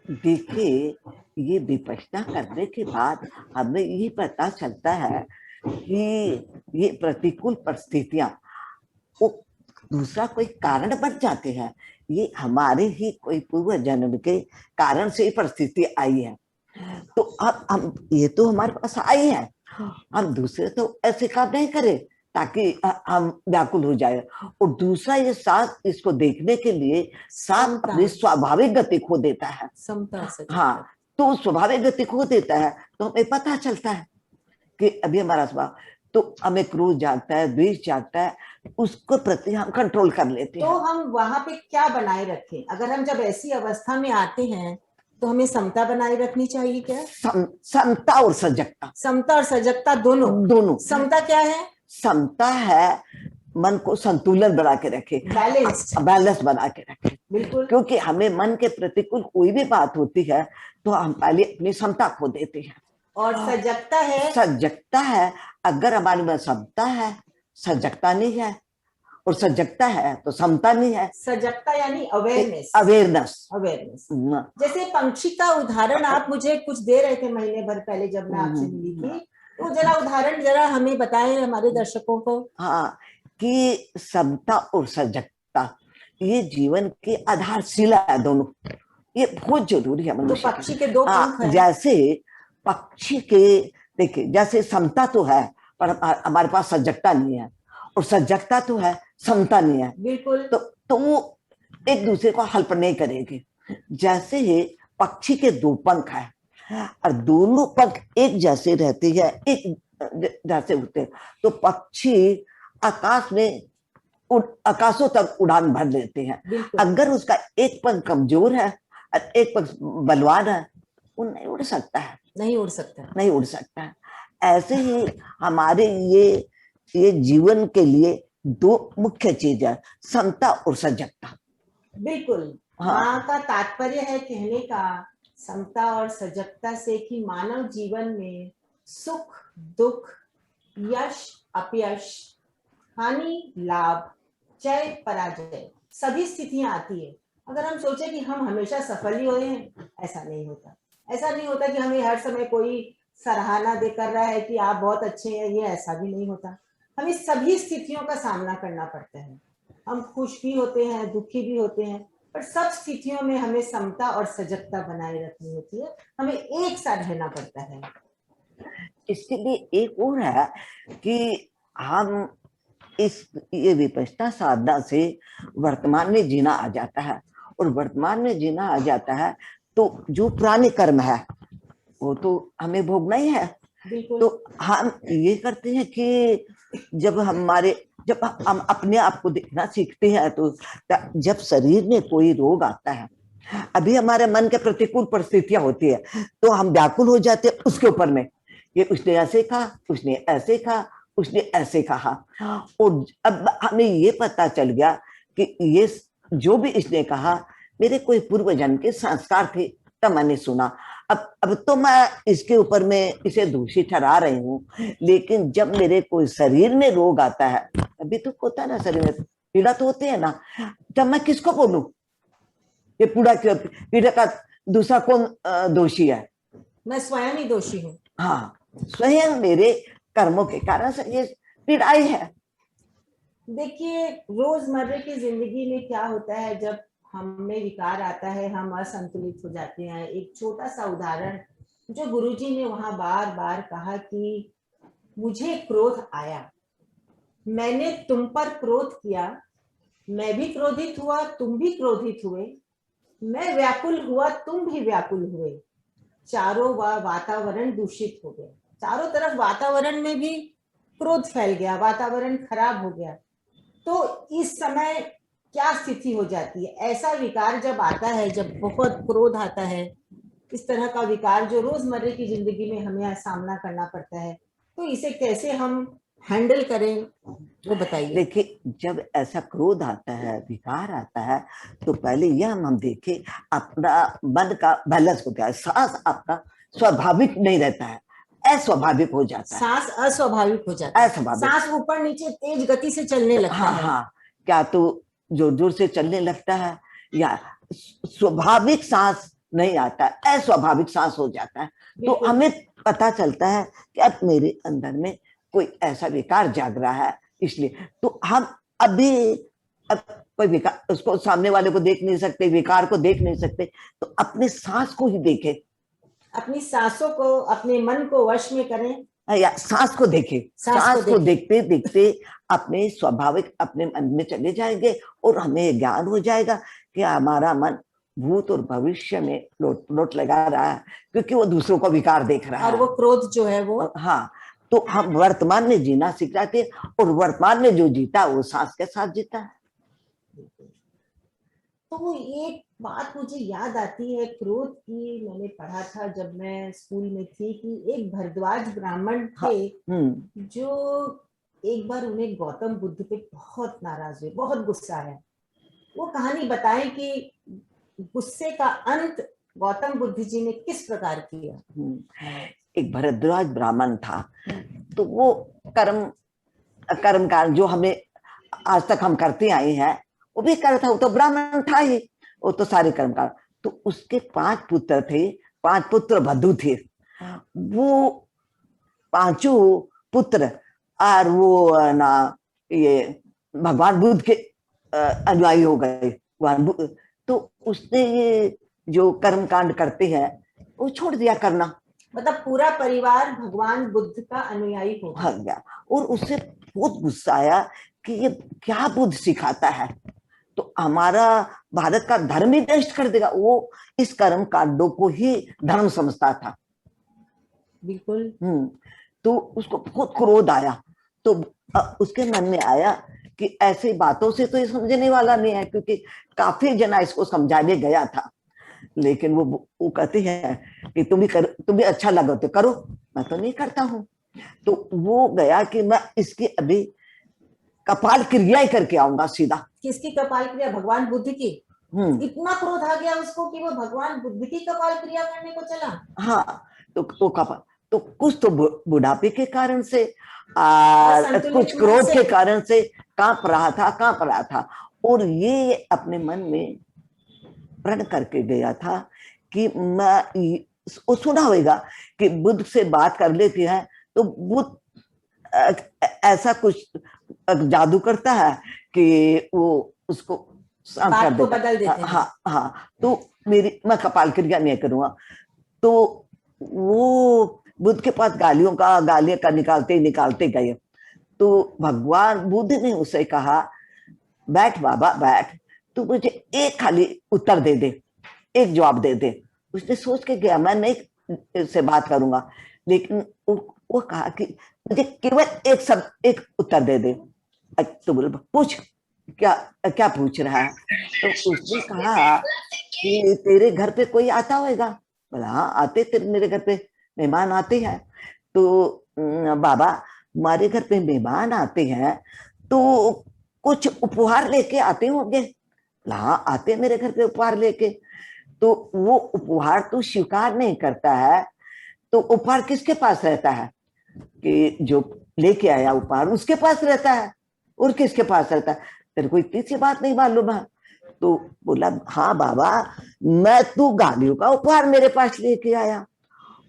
देखिए, ये विपश्यना करने के बाद हमें ये पता चलता है कि ये प्रतिकूल परिस्थितियां वो दूसरा कोई कारण बन जाते हैं। ये हमारे ही कोई पूर्व जन्म के कारण से ये परिस्थिति आई है। तो अब हम ये तो हमारे पास आई है, हम दूसरे तो ऐसे काम नहीं करें ताकि हम व्याकुल हो जाए। और दूसरा, ये सांस, इसको देखने के लिए सांस अपनी स्वाभाविक गति खो देता है। हाँ, तो स्वाभाविक गति खो देता है तो हमें पता चलता है कि अभी हमारा स्वभाव, तो हमें क्रोध जागता है, द्वेष जागता है, उसको प्रति हम कंट्रोल कर लेते हैं। तो हम वहां पे क्या बनाए रखें? अगर हम जब ऐसी अवस्था में आते हैं तो हमें समता बनाए रखनी चाहिए क्या? समता और सजगता। समता और सजगता दोनों। समता क्या है? समता है मन को संतुलन बना के रखे, बैलेंस बना के रखे। बिल्कुल। क्योंकि हमें मन के प्रतिकूल कोई भी बात होती है तो हम पहले अपनी समता खो देते हैं। और सजगता है? सजगता है, अगर हमारे में समता है, सजगता नहीं है, और सजगता है तो समता नहीं है। सजगता यानी अवेयरनेस। जैसे पंक्षी का उदाहरण आप मुझे कुछ दे रहे थे महीने भर पहले जब मैं आपसे मिली थी, तो जरा उदाहरण जरा हमें बताएं हमारे दर्शकों को। हाँ, कि समता और सजगता ये जीवन की आधारशिला है, दोनों ये बहुत जरूरी है। तो पक्षी के 2 पंख हैं। जैसे पक्षी के, देखिए, जैसे समता तो है पर हमारे पास सजगता नहीं है, और सजगता तो है, समता नहीं है। बिल्कुल। तो वो एक दूसरे को हेल्प नहीं करेंगे। जैसे ही पक्षी के 2 पंख है और दोनों पंख एक जैसे रहते हैं, एक जैसे उड़ते हैं, तो पक्षी आकाश में आकाशों तक उड़ान भर लेते हैं। अगर उसका एक पंख कमजोर है और एक पक्ष बलवान है, वो नहीं उड़ सकता है, नहीं उड़ सकता। नहीं उड़ सकता है। ऐसे ही हमारे ये जीवन के लिए दो मुख्य चीज है, समता और सजगता। बिल्कुल। हाँ। माँ का तात्पर्य है कहने का समता और सजगता से कि मानव जीवन में सुख दुख, यश अपयश, हानि लाभ, जय पराजय सभी स्थितियां आती है। अगर हम सोचे कि हम हमेशा सफल ही हुए हैं, ऐसा नहीं होता। ऐसा नहीं होता कि हमें हर समय कोई सराहना दे कर रहा है कि आप बहुत अच्छे हैं, ये ऐसा भी नहीं होता। हमें सभी स्थितियों का सामना करना पड़ता है। हम खुश भी होते हैं, दुखी भी होते हैं, पर सब स्थितियों में हमें समता और सजगता बनाए रखनी होती है। हमें एक साथ रहना पड़ता है। इसके लिए एक और है कि हम ये विपश्यना साधना से वर्तमान में जीना आ जाता है, और वर्तमान में जीना आ जाता है तो जो पुराने कर्म है वो तो हमें भोगना ही है। तो हम ये करते हैं कि जब हम अपने आप को देखना सीखते हैं, तो जब शरीर में कोई रोग आता है, अभी हमारे मन के प्रतिकूल परिस्थितियां होती है, तो हम व्याकुल हो जाते हैं उसके ऊपर में, ये उसने ऐसे कहा, उसने ऐसे कहा, उसने ऐसे कहा। और अब हमें ये पता चल गया कि ये जो भी इसने कहा मेरे कोई पूर्व जन्म के संस्कार थे, तब मैंने सुना। अब तो मैं इसके ऊपर में इसे दोषी ठहरा रही हूँ, लेकिन जब मेरे कोई शरीर में रोग आता है, अभी तो होता है ना, शरीर में पीड़ा तो होती है ना, तब मैं किसको बोलूं? ये पीड़ा का दूसरा कौन दोषी है? मैं स्वयं ही दोषी हूँ। हाँ, स्वयं मेरे कर्मों के कारण से ये पीड़ाई है। देखिए, रोजमर्रा की जिंदगी में क्या होता है, जब हमें विकार आता है, हम असंतुलित हो जाते हैं। एक छोटा सा उदाहरण जो गुरुजी ने वहां बार बार कहा कि मुझे क्रोध आया, मैंने तुम पर क्रोध किया, मैं भी क्रोधित हुआ, तुम भी क्रोधित हुए, मैं व्याकुल हुआ, तुम भी व्याकुल हुए, चारों वातावरण दूषित हो गया, चारों तरफ वातावरण में भी क्रोध फैल गया, वातावरण खराब हो गया। तो इस समय क्या स्थिति हो जाती है? ऐसा विकार जब आता है, जब बहुत क्रोध आता है, इस तरह का विकार जो रोजमर्रा की जिंदगी में हमें सामना करना पड़ता है, तो इसे कैसे हम हैंडल करें, वो बताइए। देखिए, जब ऐसा क्रोध आता है, विकार आता है, तो पहले यह हम देखें अपना मन का बैलेंस हो गया है। सांस आपका स्वाभाविक नहीं रहता है, अस्वाभाविक हो जाता है। सांस अस्वाभाविक हो जाता है, सांस ऊपर नीचे तेज गति से चलने लगता है। हाँ, क्या तो जोर जोर से चलने लगता है, या स्वाभाविक सांस नहीं आता है, अस्वाभाविक सांस हो जाता है। तो हमें पता चलता है कि अब मेरे अंदर में कोई ऐसा विकार जाग रहा है, इसलिए तो हम अब कोई विकार, उसको सामने वाले को देख नहीं सकते, विकार को देख नहीं सकते, तो अपने सांस को ही देखें, अपनी सांसों को, अपने मन को वश में करें, या सांस को देखें। सांस को देखते देखते अपने स्वाभाविक अपने मन में चले जाएंगे, और हमें ज्ञान हो जाएगा कि हमारा मन भूत और भविष्य में लोट लगा रहा है, क्योंकि वो दूसरों को विकार देख रहा है, और वो क्रोध जो है वो। हाँ, तो हम वर्तमान में जीना सीख जाते हैं, और वर्तमान में जो जीता वो सांस के साथ जीता है। तो एक बात मुझे याद आती है क्रोध की, मैंने पढ़ा था जब मैं स्कूल में थी, कि एक भरद्वाज ब्राह्मण थे जो एक बार उन्हें गौतम बुद्ध पे बहुत नाराज हुए, बहुत गुस्सा है। वो कहानी बताएं कि गुस्से का अंत गौतम बुद्ध जी ने किस प्रकार किया। एक भरद्वाज ब्राह्मण था, तो वो कर्म का जो हमें आज तक हम करते आए हैं वो भी कर था, वो तो ब्राह्मण था ही, वो तो सारे कर्म का। तो उसके 5 पुत्र थे, 5 पुत्र बधू थे। वो 5 पुत्र और वो ना ये भगवान बुद्ध के अनुयायी हो गए। तो उसने ये जो कर्म कांड करते हैं वो छोड़ दिया करना, मतलब पूरा परिवार भगवान बुद्ध का अनुयायी हो गया। और उससे बहुत गुस्सा आया कि ये क्या बुद्ध सिखाता है, तो हमारा भारत का धर्म ही नष्ट कर देगा। वो इस कर्म कांडों को ही धर्म समझता था। बिल्कुल। तो उसको बहुत क्रोध आया, तो उसके मन में आया कि ऐसी बातों से तो ये समझने वाला नहीं है, क्योंकि काफी जना इसको समझाने गया था। लेकिन वो कहती है कि तुम भी अच्छा लगा तो करो, मैं तो नहीं करता हूँ। तो वो गया कि मैं इसकी अभी कपाल क्रिया ही करके आऊंगा सीधा। किसकी कपाल क्रिया? भगवान बुद्ध की। इतना क्रोध आ गया उसको कि वो भगवान बुद्ध की कपाल क्रिया करने को चला। हाँ, तो वो कपाल तो कुछ तो बुढ़ापे के कारण से कुछ क्रोध के कारण से कांप रहा था। और ये अपने मन में प्रण करके गया था कि मैं, वो सुना होगा कि बुद्ध से बात कर लेती है तो बुद्ध ऐसा कुछ जादू करता है कि वो उसको शांत कर देता। बदल देते हैं। हाँ, तो मैं कपाल क्रिया नहीं करूंगा। तो वो बुद्ध के पास गालियां का निकालते गए। तो भगवान बुद्ध ने उसे कहा, बैठ बाबा बैठ, तू मुझे एक खाली उत्तर दे दे, एक जवाब दे दे। उसने सोच के गया, मैं नहीं इससे बात करूंगा, लेकिन वो कहा कि मुझे केवल एक उत्तर दे दे। तो बोल, पूछ, क्या पूछ रहा है? तो उसने कहा कि तेरे घर पे कोई आता होगा। बोला, हाँ आते, मेरे घर पे मेहमान आते हैं। तो बाबा, हमारे घर पे मेहमान आते हैं तो कुछ उपहार लेके आते होंगे। हाँ आते मेरे घर पे उपहार लेके। तो वो उपहार तू स्वीकार नहीं करता है, तो उपहार किसके पास रहता है? कि जो लेके आया उपहार उसके पास रहता है। और किसके पास रहता है? तेरे को इतनी सी बात नहीं मालूम है? तो बोला, हाँ बाबा, मैं तू गालियों का उपहार मेरे पास लेके आया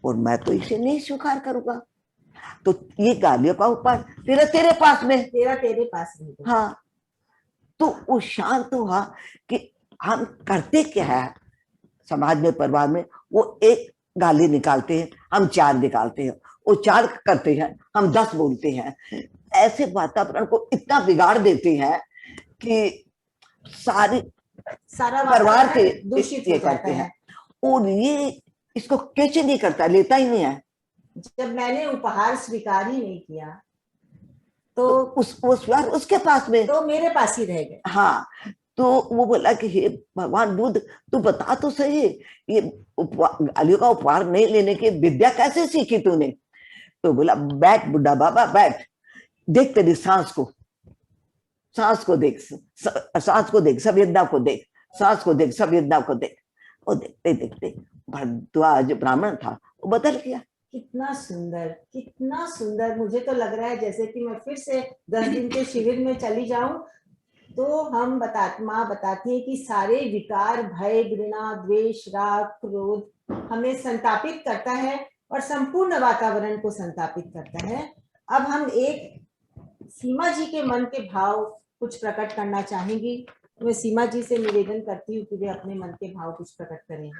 और मैं तो इसे नहीं स्वीकार करूंगा। तो ये गालियों का उपहार तेरे पास में, तेरे पास में। हाँ। तो वो शांत हुआ कि हम करते क्या है समाज में, परिवार में। वो एक गाली निकालते हैं, हम 4 निकालते हैं, वो 4 करते हैं, हम 10 बोलते हैं। ऐसे वातावरण को इतना बिगाड़ देते हैं कि सारा परिवार के दूषित ये करते हैं। और ये इसको कैसे नहीं करता, लेता ही नहीं है। जब मैंने उपहार स्वीकार ही नहीं किया तो उसके पास में, तो मेरे पास ही रह गए। हाँ। तो वो बोला कि हे भगवान बुद्ध, तू बता तो सही, ये गालियों का उपहार नहीं लेने की विद्या कैसे सीखी तूने? तो बोला, बैठ बुड्ढा बाबा बैठ, देख तेरी सांस को देख, सांस को देख, संवेदना को देख, सांस को देख, संवेदना को देख। और देखते देखते भरद्वाज ब्राह्मण था, वो बदल गया। कितना सुंदर। मुझे तो लग रहा है जैसे कि मैं फिर से 10 दिन के शिविर में चली जाऊं। तो माँ बताती है कि सारे विकार, भय, घृणा, द्वेष, राग, क्रोध हमें संतापित करता है और संपूर्ण वातावरण को संतापित करता है। अब हम एक सीमा जी के मन के भाव कुछ प्रकट करना चाहेंगी। मैं सीमा जी से निवेदन करती हूँ कि वे अपने मन के भाव कुछ प्रकट करें।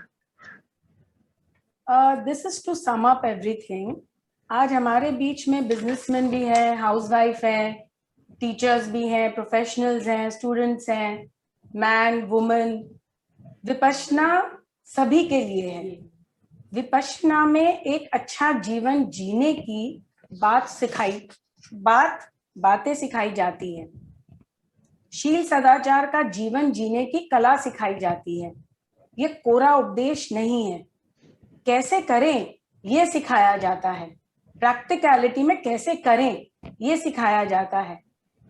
This is to sum up everything. आज हमारे बीच में बिजनेसमैन भी है, हाउसवाइफ है, टीचर्स भी हैं, प्रोफेशनल्स हैं, स्टूडेंट्स हैं, मैन, वुमेन। विपश्यना सभी के लिए है। विपश्यना में एक अच्छा जीवन जीने की बातें सिखाई जाती है। शील सदाचार का जीवन जीने की कला सिखाई जाती है। ये कोरा उपदेश नहीं है। कैसे करें ये सिखाया जाता है। प्रैक्टिकलिटी में कैसे करें ये सिखाया जाता है।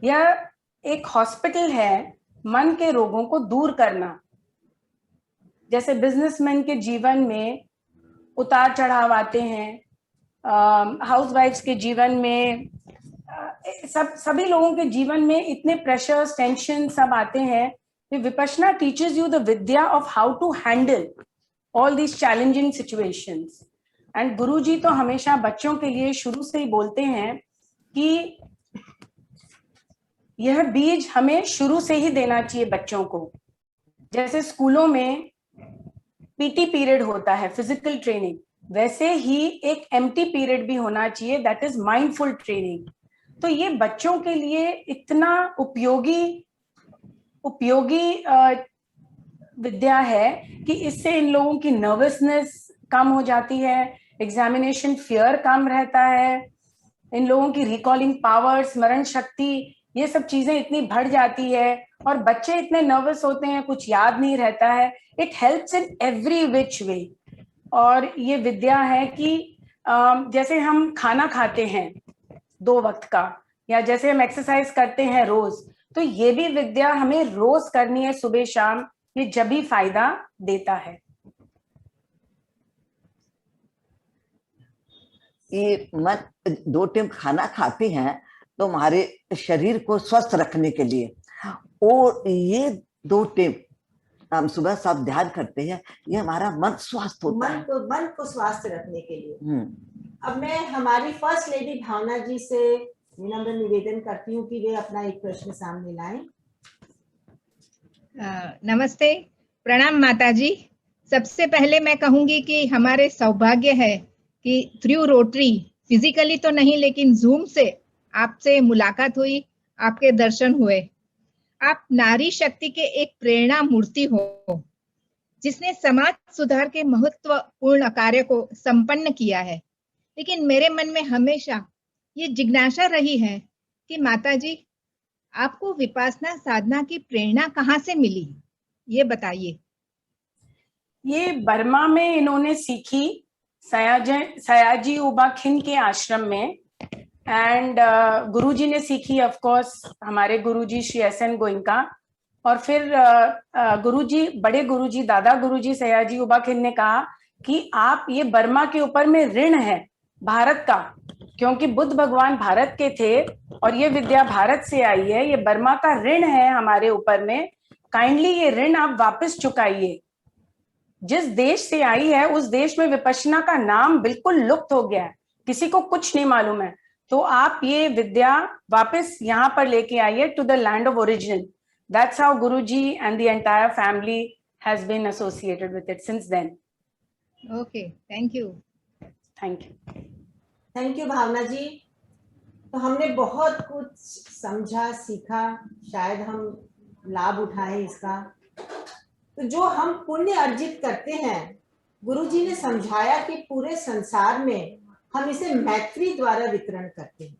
यह एक हॉस्पिटल है मन के रोगों को दूर करना। जैसे बिजनेसमैन के जीवन में उतार चढ़ाव आते हैं, हाउसवाइफ्स के जीवन में, सभी लोगों के जीवन में इतने प्रेशर्स, टेंशन सब आते हैं। विपश्यना टीचेस यू द विद्या of how to handle all these challenging situations. And Guruji तो हमेशा बच्चों के लिए शुरू से ही बोलते हैं कि यह बीज हमें शुरू से ही देना चाहिए बच्चों को। जैसे स्कूलों में पीटी पीरियड होता है, फिजिकल ट्रेनिंग, वैसे ही एक एम्प्टी पीरियड भी होना चाहिए, दैट इज माइंडफुल ट्रेनिंग। तो ये बच्चों के लिए इतना उपयोगी विद्या है कि इससे इन लोगों की नर्वसनेस कम हो जाती है, एग्जामिनेशन फियर कम रहता है, इन लोगों की रिकॉलिंग पावर, स्मरण शक्ति ये सब चीजें इतनी बढ़ जाती है और बच्चे इतने नर्वस होते हैं, कुछ याद नहीं रहता है. It helps in every which way. और ये विद्या है कि जैसे हम खाना खाते हैं 2 वक्त का, या जैसे हम एक्सरसाइज करते हैं रोज, तो ये भी विद्या हमें रोज करनी है, सुबह शाम. ये जब भी फायदा देता है. ये मन 2 टाइम खाना खाते हैं तो हमारे शरीर को स्वस्थ रखने के लिए, और ये 2 टाइम हम सुबह शाम ध्यान करते हैं, ये हमारा मन स्वस्थ होता है, मन को स्वस्थ रखने के लिए. अब मैं हमारी फर्स्ट लेडी भावना जी से विनम्र निवेदन करती हूँ कि वे अपना एक प्रश्न सामने लाएं. नमस्ते, प्रणाम माता जी. सबसे पहले मैं कहूंगी कि हमारे सौभाग्य है कि थ्रू रोटरी, फिजिकली तो नहीं लेकिन जूम से आपसे मुलाकात हुई, आपके दर्शन हुए. आप नारी शक्ति के एक प्रेरणा मूर्ति हो जिसने समाज सुधार के महत्वपूर्ण कार्य को संपन्न किया है. लेकिन मेरे मन में हमेशा ये जिज्ञासा रही है कि माता जी, आपको विपासना साधना की प्रेरणा कहाँ से मिली, ये बताइए. ये बर्मा में इन्होंने सीखी, सयाजी उबा खिन के आश्रम में. एंड गुरुजी ने सीखी ऑफ कोर्स, हमारे गुरुजी श्री एस.एन. गोइंका. और फिर गुरुजी, बड़े गुरुजी, दादा गुरुजी सयाजी उबा खिन ने कहा कि आप, ये बर्मा के ऊपर में ऋण है भारत का, क्योंकि बुद्ध भगवान भारत के थे और ये विद्या भारत से आई है. ये बर्मा का ऋण है हमारे ऊपर में. काइंडली ये ऋण आप वापस चुकाइए. जिस देश से आई है उस देश में विपश्यना का नाम बिल्कुल लुप्त हो गया है, किसी को कुछ नहीं मालूम है. तो आप ये विद्या वापस यहाँ पर लेके आइए, to the land of origin. That's how Guruji and the entire family has been associated with it since then. Okay, thank you. Thank you. Thank you Bhavna ji. तो हमने बहुत कुछ समझा, सीखा, शायद हम लाभ उठाए इसका. तो जो हम पुण्य अर्जित करते हैं, गुरुजी ने समझाया कि पूरे संसार में हम इसे मैत्री द्वारा वितरण करते हैं.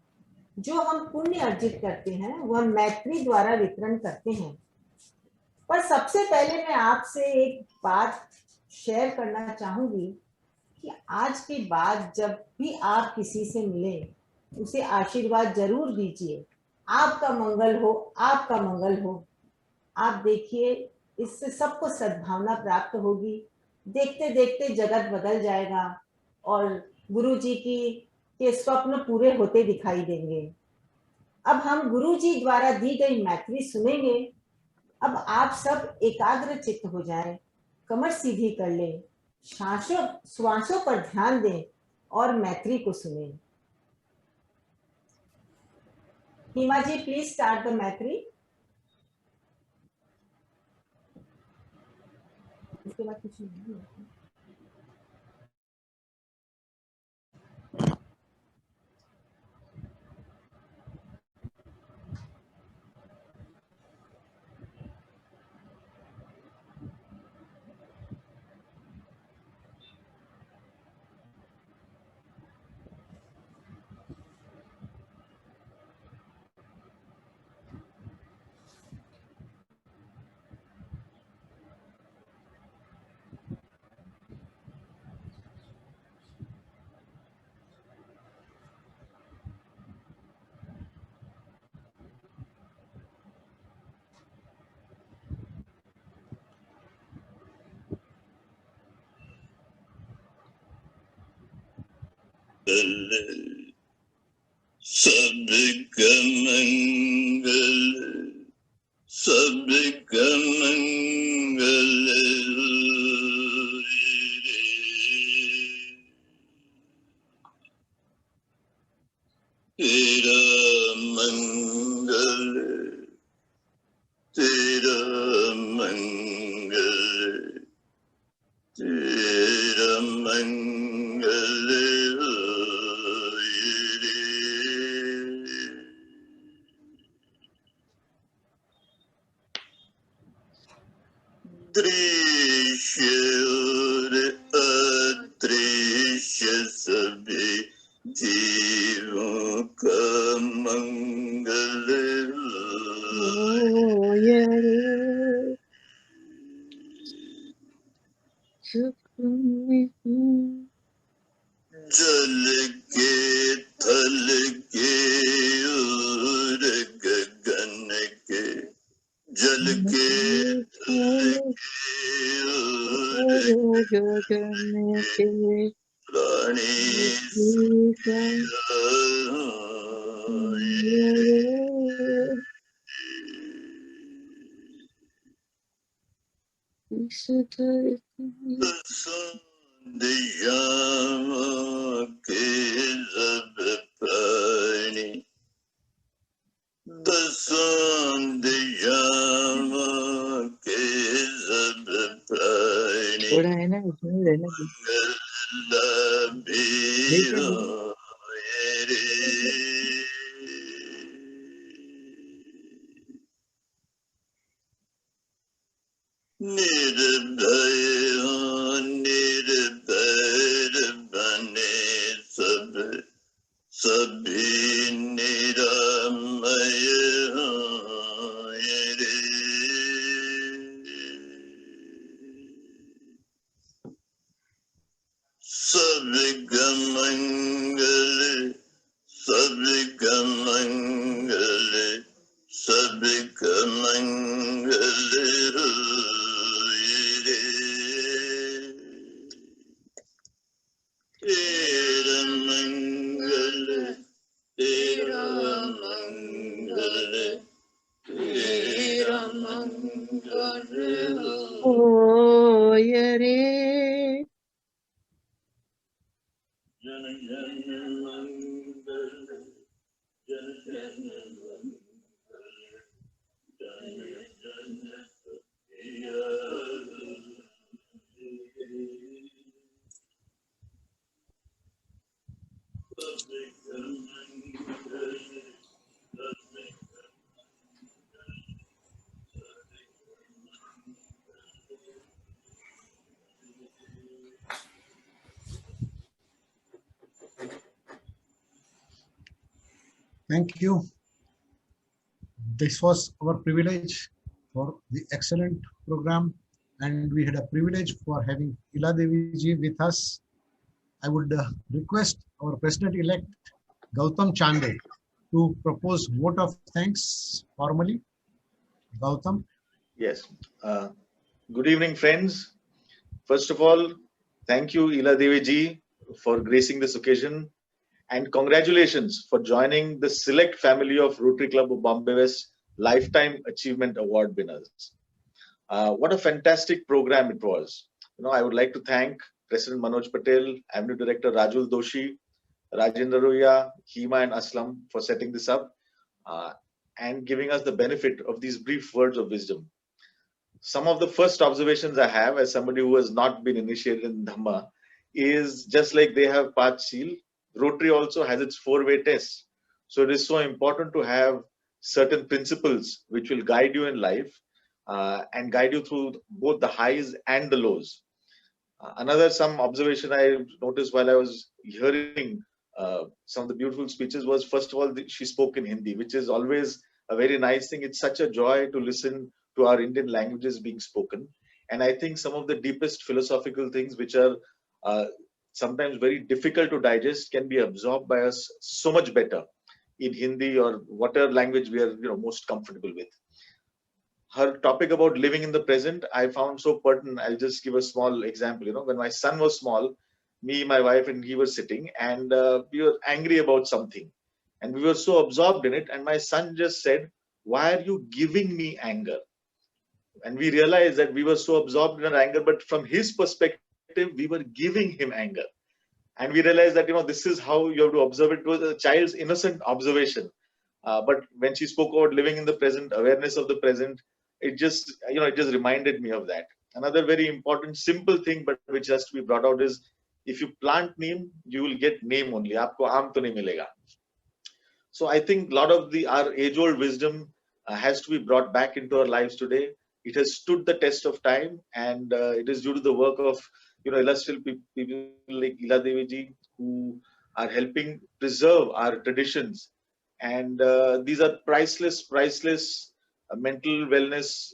जो हम पुण्य अर्जित करते हैं वह मैत्री द्वारा वितरण करते हैं. पर सबसे पहले मैं आपसे एक बात शेयर करना चाहूंगी कि आज के बाद जब भी आप किसी से मिलें, उसे आशीर्वाद जरूर दीजिए. आपका मंगल हो, आपका मंगल हो. आप देखिए, इससे सबको सद्भावना प्राप्त होगी. देखते देखते जगत बदल जाएगा और गुरुजी के स्वप्न पूरे होते दिखाई देंगे. अब हम गुरुजी द्वारा दी गई मैत्री सुनेंगे. अब आप सब एकाग्र चित्त हो जाएं, कमर सीधी कर लें, श्वासों पर ध्यान दें और मैत्री को सुनें. हिमा जी, प्लीज स्टार्ट द मैत्री. इसके बाद कुछ नहीं. सबका मंगल, सबका मंगल. तेरा मंगल, तेरा मंगल, तेरा मंगल. दृश्य और अदृश्य सभी जीवों का मंगल जल के थल के और गगन के जल के थल के और प्राणी संध्या के सब प्राणी दसंध्या के सब प्राणी लभी होए रे निर्भय हो निर्भय बने सब सभी निरामय होए रे सबका मंगल सबका मंगल सबका मंगल होए रे तेरा मंगल तेरा मंगल तेरा मंगल होए रे जन जन मंगल जन जन मंगल जन जन प्रिय Thank you. This was our privilege for the excellent program, and we had a privilege for having Ila Devi ji with us. I would request our President-elect Gautam Chande to propose vote of thanks formally. Gautam. Yes. Good evening, friends. First of all, thank you, Ila Devi ji, for gracing this occasion. And congratulations for joining the select family of Rotary Club of Bombay West Lifetime Achievement Award winners. What a fantastic program it was. I would like to thank President Manoj Patel, Avenue Director Rajul Doshi, Rajendra Roya, Hima and Aslam for setting this up and giving us the benefit of these brief words of wisdom. Some of the first observations I have as somebody who has not been initiated in Dhamma is just like they have Panchsheel, Rotary also has its 4-way test. So it is so important to have certain principles which will guide you in life and guide you through both the highs and the lows. Some observation I noticed while I was hearing some of the beautiful speeches was, first of all, she spoke in Hindi, which is always a very nice thing. It's such a joy to listen to our Indian languages being spoken. And I think some of the deepest philosophical things which are sometimes very difficult to digest can be absorbed by us so much better in Hindi or whatever language we are most comfortable with. Her topic about living in the present, I found so pertinent. I'll just give a small example. When my son was small, me, my wife, and he were sitting, and we were angry about something. And we were so absorbed in it. And my son just said, "Why are you giving me anger?" And we realized that we were so absorbed in our anger, but from his perspective, we were giving him anger. And we realized that, this is how you have to observe it. It was a child's innocent observation. But when she spoke about living in the present, awareness of the present, it just reminded me of that. Another very important, simple thing, but which has to be brought out is, if you plant neem, you will get name only. Aapko aam to nahi milega. So I think a lot of our age-old wisdom has to be brought back into our lives today. It has stood the test of time, and it is due to the work of illustrious people like Ila Devi ji, who are helping preserve our traditions. And these are priceless mental wellness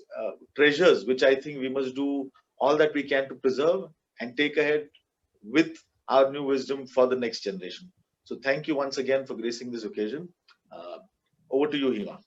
treasures, which I think we must do all that we can to preserve and take ahead with our new wisdom for the next generation. So thank you once again for gracing this occasion. Over to you, Hima.